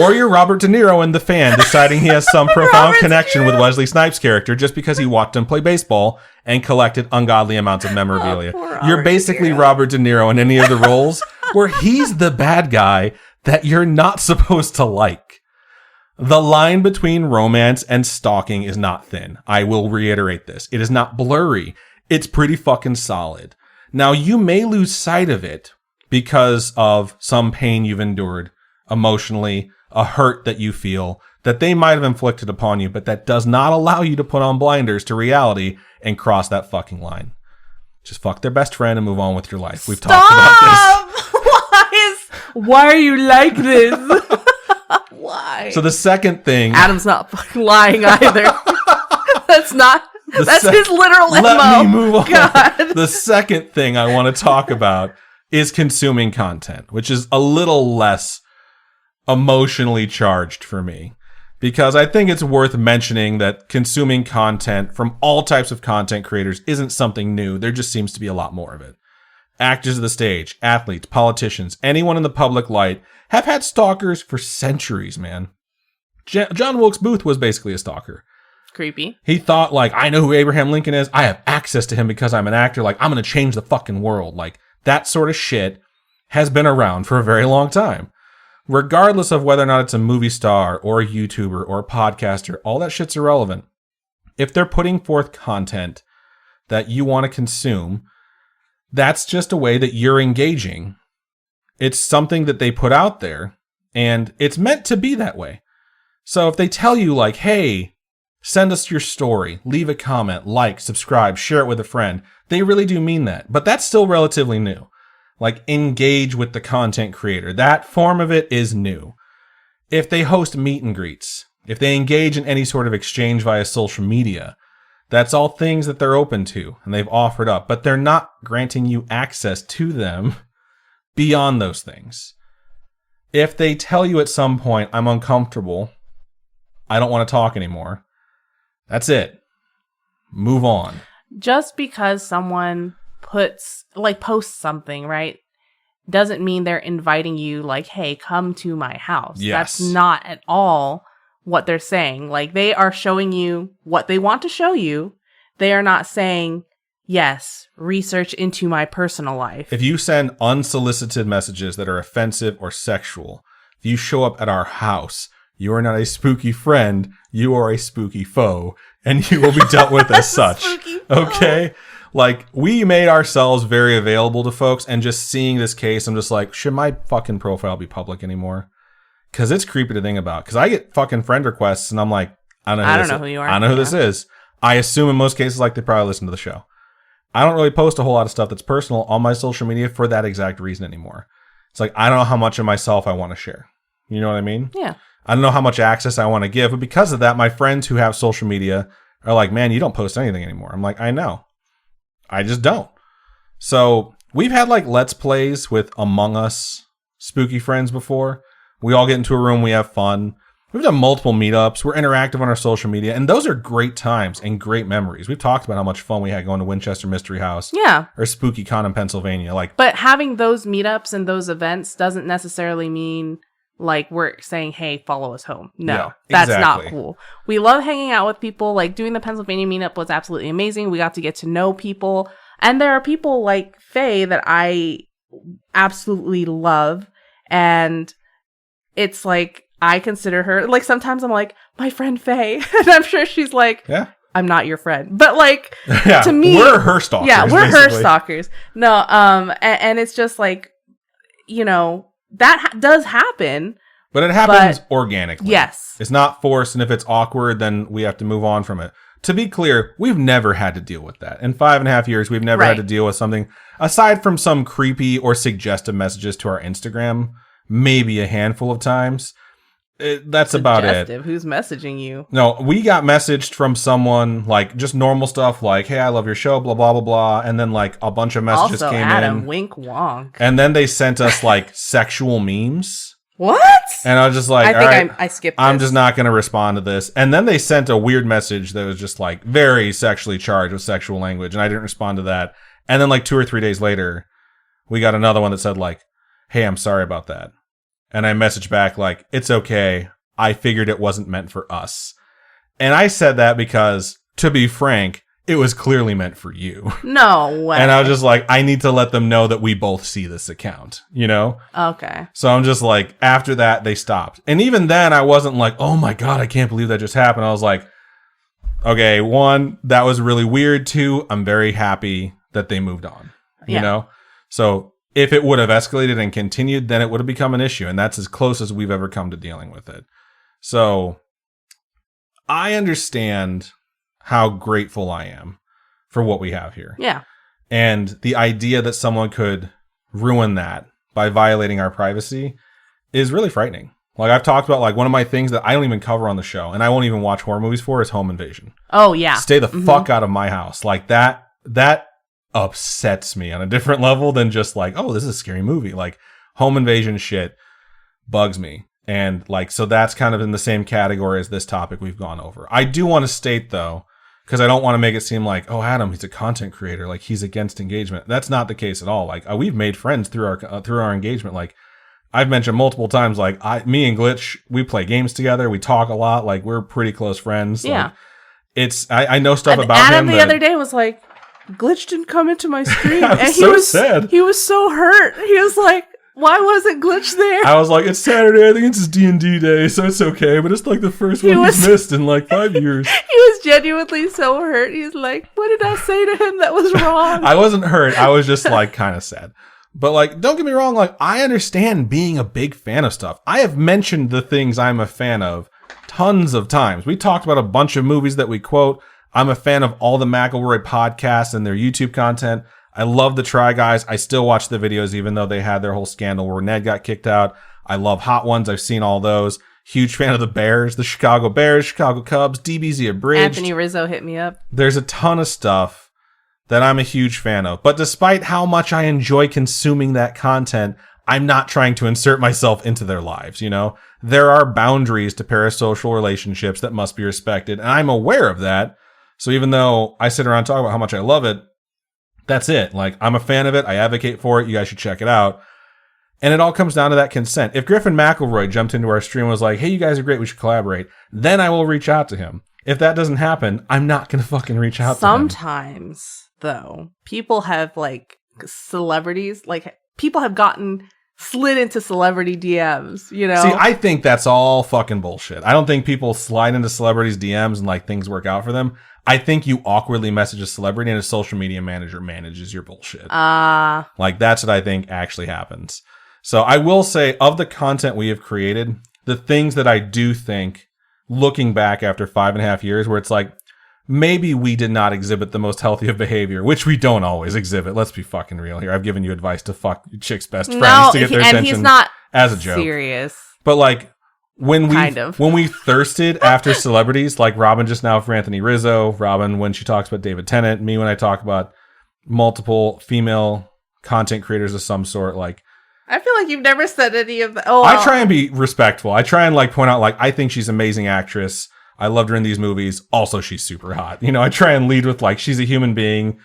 Or you're Robert De Niro in The Fan, deciding he has some profound connection with Wesley Snipes' character just because he watched him play baseball and collected ungodly amounts of memorabilia. You're basically Robert De Niro in any of the roles where he's the bad guy that you're not supposed to like. The line between romance and stalking is not thin. I will reiterate this. It is not blurry. It's pretty fucking solid. Now, you may lose sight of it because of some pain you've endured emotionally, a hurt that you feel that they might have inflicted upon you, but that does not allow you to put on blinders to reality and cross that fucking line. Just fuck their best friend and move on with your life. We've talked about this. Why are you like this? Why? So the second thing, Adam's not fucking lying either. That's his literal MO. Let me move on. God. The second thing I want to talk about is consuming content, which is a little less emotionally charged for me, because I think it's worth mentioning that consuming content from all types of content creators isn't something new. There just seems to be a lot more of it. Actors of the stage, athletes, politicians, anyone in the public light have had stalkers for centuries, man. John Wilkes Booth was basically a stalker. Creepy. He thought, like, I know who Abraham Lincoln is. I have access to him because I'm an actor. Like, I'm going to change the fucking world. Like, that sort of shit has been around for a very long time. Regardless of whether or not it's a movie star or a YouTuber or a podcaster, all that shit's irrelevant. If they're putting forth content that you want to consume, that's just a way that you're engaging. It's something that they put out there, and it's meant to be that way. So if they tell you, like, hey, send us your story, leave a comment, like, subscribe, share it with a friend, they really do mean that. But that's still relatively new. Like, engage with the content creator. That form of it is new. If they host meet and greets, if they engage in any sort of exchange via social media, that's all things that they're open to and they've offered up, but they're not granting you access to them beyond those things. If they tell you at some point, I'm uncomfortable, I don't want to talk anymore, that's it. Move on. Just because someone posts something, right, doesn't mean they're inviting you, like, hey, come to my house. Yes. That's not at all what they're saying. Like, they are showing you what they want to show you. They are not saying, yes, research into my personal life. If you send unsolicited messages that are offensive or sexual, if you show up at our house, you are not a spooky friend, you are a spooky foe, and you will be dealt with as such. Okay? Like, we made ourselves very available to folks, and just seeing this case, I'm just like, should my fucking profile be public anymore? Because it's creepy to think about. Because I get fucking friend requests, and I'm like, I don't know who you are. I know who this is. I assume in most cases, like, they probably listen to the show. I don't really post a whole lot of stuff that's personal on my social media for that exact reason anymore. It's like, I don't know how much of myself I want to share. You know what I mean? Yeah. I don't know how much access I want to give, but because of that, my friends who have social media are like, man, you don't post anything anymore. I'm like, I know. I just don't. So we've had like Let's Plays with Among Us spooky friends before. We all get into a room, we have fun. We've done multiple meetups. We're interactive on our social media, and those are great times and great memories. We've talked about how much fun we had going to Winchester Mystery House. Yeah. Or Spooky Con in Pennsylvania. But having those meetups and those events doesn't necessarily mean like we're saying, hey, follow us home. No, yeah, that's exactly. not cool. We love hanging out with people. Like, doing the Pennsylvania meetup was absolutely amazing. We got to get to know people. And there are people like Faye that I absolutely love. And it's like, I consider her, like, sometimes I'm like, my friend Faye. And I'm sure she's like, yeah, I'm not your friend. But like, yeah, to me, we're her stalkers. Yeah, we're basically her stalkers. No, and it's just like, you know, that does happen. But it happens organically. Yes. It's not forced, and if it's awkward, then we have to move on from it. To be clear, we've never had to deal with that. In 5.5 years, we've never had to deal with something, aside from some creepy or suggestive messages to our Instagram, maybe a handful of times. That's about it. Who's messaging you? No, we got messaged from someone, like, just normal stuff, like, hey, I love your show, blah, blah, blah, blah. And then, like, a bunch of messages also, came Adam, in. Wink wonk. And then they sent us, like, sexual memes. What? And I was just like, I think I skipped this. I'm just not going to respond to this. And then they sent a weird message that was just, like, very sexually charged with sexual language. And I didn't respond to that. And then, like, 2 or 3 days later, we got another one that said, like, hey, I'm sorry about that. And I messaged back, like, it's okay. I figured it wasn't meant for us. And I said that because, to be frank, it was clearly meant for you. No way. And I was just like, I need to let them know that we both see this account, you know? Okay. So I'm just like, after that, they stopped. And even then, I wasn't like, oh my God, I can't believe that just happened. I was like, okay, 1, that was really weird. 2, I'm very happy that they moved on, you know? So if it would have escalated and continued, then it would have become an issue. And that's as close as we've ever come to dealing with it. So I understand how grateful I am for what we have here. Yeah. And the idea that someone could ruin that by violating our privacy is really frightening. Like, I've talked about, like, one of my things that I don't even cover on the show and I won't even watch horror movies for is home invasion. Oh, yeah. Stay the fuck out of my house. Like, that upsets me on a different level than just like, oh, this is a scary movie. Like, home invasion shit bugs me. And, like, so that's kind of in the same category as this topic we've gone over. I do want to state, though, because I don't want to make it seem like, oh, Adam, he's a content creator, like, he's against engagement. That's not the case at all. Like, we've made friends through our engagement. Like, I've mentioned multiple times, like, me and Glitch, we play games together, we talk a lot, like, we're pretty close friends. Yeah. Like, it's I know stuff about Adam him. The other day was like, Glitch didn't come into my stream, and he so was sad. He was so hurt. He was like, why wasn't Glitch there? I was like, it's Saturday, I think it's his D&D day, so it's okay, but it's like the first one he's missed in like 5 years. He was genuinely so hurt. He's like, what did I say to him that was wrong? I wasn't hurt. I was just like kind of sad. But like, don't get me wrong, like, I understand being a big fan of stuff. I have mentioned the things I'm a fan of tons of times. We talked about a bunch of movies that we quote. I'm a fan of all the McElroy podcasts and their YouTube content. I love the Try Guys. I still watch the videos even though they had their whole scandal where Ned got kicked out. I love Hot Ones. I've seen all those. Huge fan of the Bears, the Chicago Bears, Chicago Cubs, DBZ Abridged. Anthony Rizzo hit me up. There's a ton of stuff that I'm a huge fan of. But despite how much I enjoy consuming that content, I'm not trying to insert myself into their lives, you know? There are boundaries to parasocial relationships that must be respected, and I'm aware of that. So even though I sit around and talk about how much I love it, that's it. Like, I'm a fan of it. I advocate for it. You guys should check it out. And it all comes down to that consent. If Griffin McElroy jumped into our stream and was like, hey, you guys are great, we should collaborate, then I will reach out to him. If that doesn't happen, I'm not going to fucking reach out to him. Sometimes, though, people have, like, celebrities, like, people have slid into celebrity DMs, you know? See, I think that's all fucking bullshit. I don't think people slide into celebrities' DMs and, like, things work out for them. I think you awkwardly message a celebrity and a social media manager manages your bullshit. Like, that's what I think actually happens. So I will say, of the content we have created, the things that I do think, looking back after 5.5 years, where it's like, maybe we did not exhibit the most healthy of behavior, which we don't always exhibit. Let's be fucking real here. I've given you advice to fuck chicks' best friends to get their attention. And he's not as a joke. Serious. But like, when we thirsted after celebrities, like Robin just now for Anthony Rizzo, Robin when she talks about David Tennant, me when I talk about multiple female content creators of some sort, like, I feel like you've never said any of that. I try and be respectful. I try and like point out, like, I think she's an amazing actress. I loved her in these movies. Also, she's super hot. You know, I try and lead with, like, she's a human being.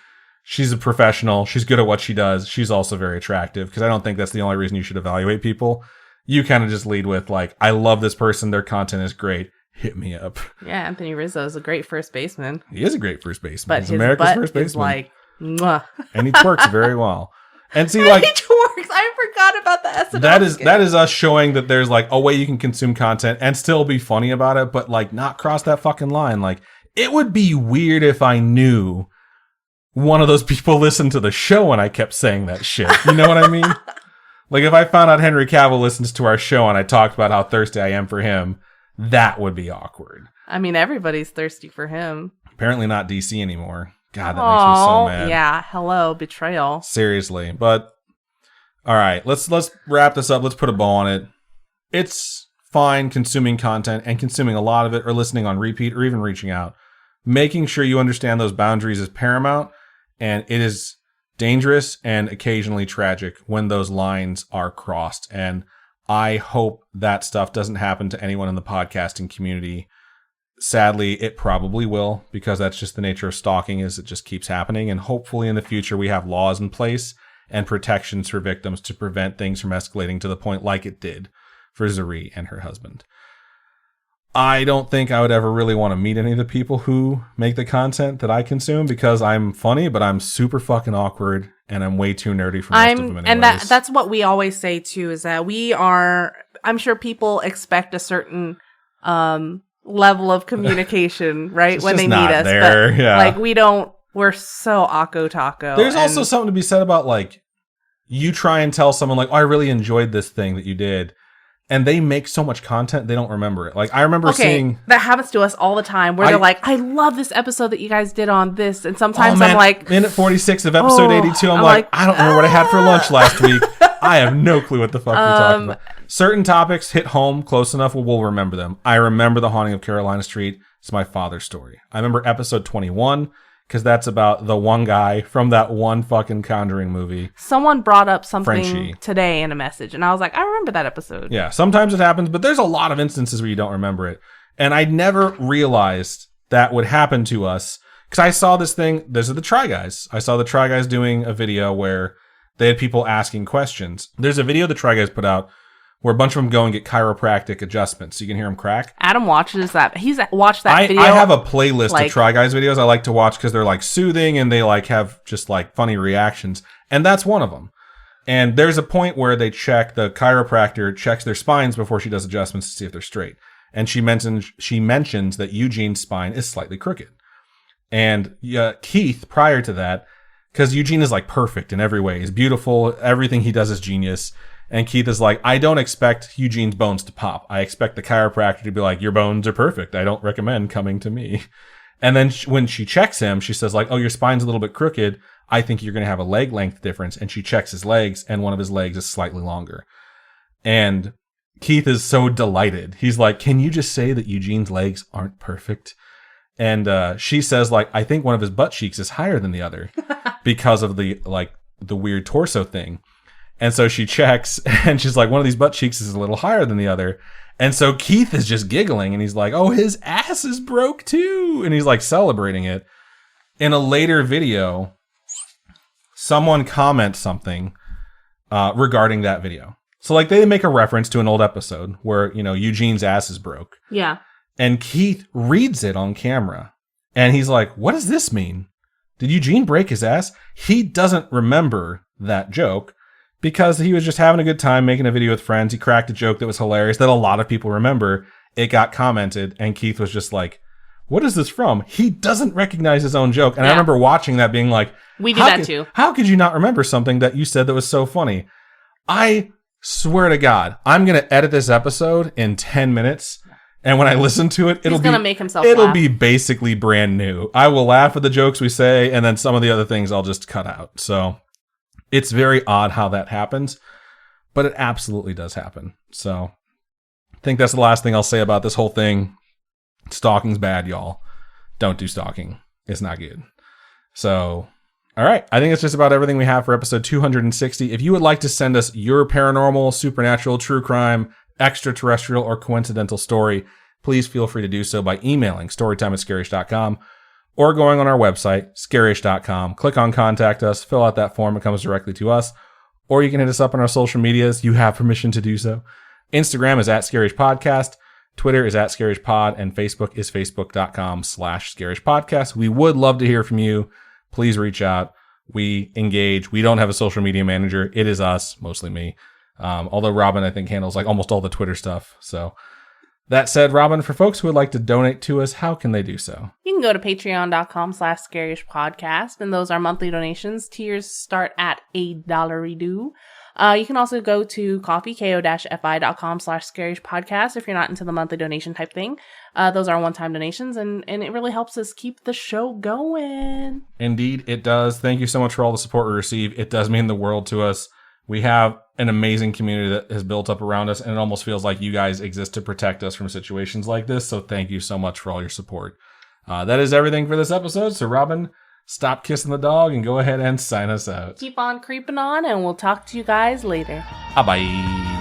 She's a professional. She's good at what she does. She's also very attractive, because I don't think that's the only reason you should evaluate people. You kind of just lead with, like, I love this person. Their content is great. Hit me up. Yeah, Anthony Rizzo is a great first baseman. He is a great first baseman. But He's his America's butt first baseman. is like, mwah. And he twerks very well. And see, like, he twerks. I forgot about the SNL that is us showing that there's, like, a way you can consume content and still be funny about it, but, like, not cross that fucking line. Like, it would be weird if I knew one of those people listened to the show and I kept saying that shit. You know what I mean? Like, if I found out Henry Cavill listens to our show and I talked about how thirsty I am for him, that would be awkward. I mean, everybody's thirsty for him. Apparently not DC anymore. God, that makes me so mad. Yeah, hello, betrayal. Seriously. But, all right, let's wrap this up. Let's put a bow on it. It's fine consuming content and consuming a lot of it, or listening on repeat, or even reaching out. Making sure you understand those boundaries is paramount, and it is dangerous and occasionally tragic when those lines are crossed. And I hope that stuff doesn't happen to anyone in the podcasting community. Sadly, it probably will, because that's just the nature of stalking, is it just keeps happening. And hopefully in the future we have laws in place and protections for victims to prevent things from escalating to the point like it did for Zuri and her husband. I don't think I would ever really want to meet any of the people who make the content that I consume, because I'm funny, but I'm super fucking awkward and I'm way too nerdy for most of them anyways. And that's what we always say too, is that I'm sure people expect a certain level of communication, right? When they meet us. There, but yeah. like, we're so Akko Taco. There's also something to be said about, like, you try and tell someone, like, oh, I really enjoyed this thing that you did, and they make so much content they don't remember it. Like, I remember seeing that happens to us all the time, where they're like, I love this episode that you guys did on this, and sometimes I'm like, minute 46 of episode 82, I'm like, I don't remember what I had for lunch last week. I have no clue what the fuck you're talking about. Certain topics hit home close enough, we'll remember them. I remember The Haunting of Carolina Street. It's my father's story. I remember episode 21, because that's about the one guy from that one fucking Conjuring movie. Someone brought up something Frenchie today in a message, and I was like, I remember that episode. Yeah, sometimes it happens, but there's a lot of instances where you don't remember it. And I never realized that would happen to us, because I saw this thing. Those are the Try Guys. I saw the Try Guys doing a video where they had people asking questions. There's a video the Try Guys put out where a bunch of them go and get chiropractic adjustments so you can hear them crack. Adam watches that. He's watched that video. I have a playlist of Try Guys videos I like to watch because they're, like, soothing and they, like, have just, like, funny reactions. And that's one of them. And there's a point where the chiropractor checks their spines before she does adjustments to see if they're straight. And she mentions that Eugene's spine is slightly crooked. And Keith, prior to that, because Eugene is, like, perfect in every way. He's beautiful. Everything he does is genius. And Keith is like, I don't expect Eugene's bones to pop. I expect the chiropractor to be like, your bones are perfect. I don't recommend coming to me. And then when she checks him, she says, like, oh, your spine's a little bit crooked. I think you're going to have a leg length difference. And she checks his legs, and one of his legs is slightly longer. And Keith is so delighted. He's like, can you just say that Eugene's legs aren't perfect? And she says, like, I think one of his butt cheeks is higher than the other because of the weird torso thing. And so she checks, and she's like, one of these butt cheeks is a little higher than the other. And so Keith is just giggling, and he's like, oh, his ass is broke too. And he's like celebrating it. In a later video, someone comments something regarding that video. So like they make a reference to an old episode where, you know, Eugene's ass is broke. Yeah. And Keith reads it on camera. And he's like, what does this mean? Did Eugene break his ass? He doesn't remember that joke because he was just having a good time making a video with friends. He cracked a joke that was hilarious that a lot of people remember. It got commented, and Keith was just like, what is this from? He doesn't recognize his own joke. And I remember watching that being like, we do that too. How could you not remember something that you said that was so funny? I swear to God, I'm going to edit this episode in 10 minutes. And when I listen to it, He's gonna make himself laugh. Be basically brand new. I will laugh at the jokes we say, and then some of the other things I'll just cut out. So it's very odd how that happens, but it absolutely does happen. So I think that's the last thing I'll say about this whole thing. Stalking's bad, y'all. Don't do stalking. It's not good. So, all right. I think it's just about everything we have for episode 260. If you would like to send us your paranormal, supernatural, true crime, extraterrestrial, or coincidental story, please feel free to do so by emailing storytime@scaryish.com or going on our website, scaryish.com. Click on Contact Us, fill out that form. It comes directly to us. Or you can hit us up on our social medias. You have permission to do so. Instagram is @ScarishPodcast. Twitter is @ScarishPod, and Facebook is facebook.com/ScarishPodcast. We would love to hear from you. Please reach out. We engage. We don't have a social media manager. It is us, mostly me. Although Robin, I think, handles like almost all the Twitter stuff. So that said, Robin, for folks who would like to donate to us, how can they do so? You can go to patreon.com/scarishpodcast, and those are monthly donations. Tiers start at $1 You can also go to ko-fi.com/scarishpodcast if you're not into the monthly donation type thing. Those are one-time donations, and it really helps us keep the show going. Indeed, it does. Thank you so much for all the support we receive. It does mean the world to us. We have an amazing community that has built up around us, and it almost feels like you guys exist to protect us from situations like this. So thank you so much for all your support. That is everything for this episode. So Robin, stop kissing the dog and go ahead and sign us out. Keep on creeping on, and we'll talk to you guys later. Bye-bye.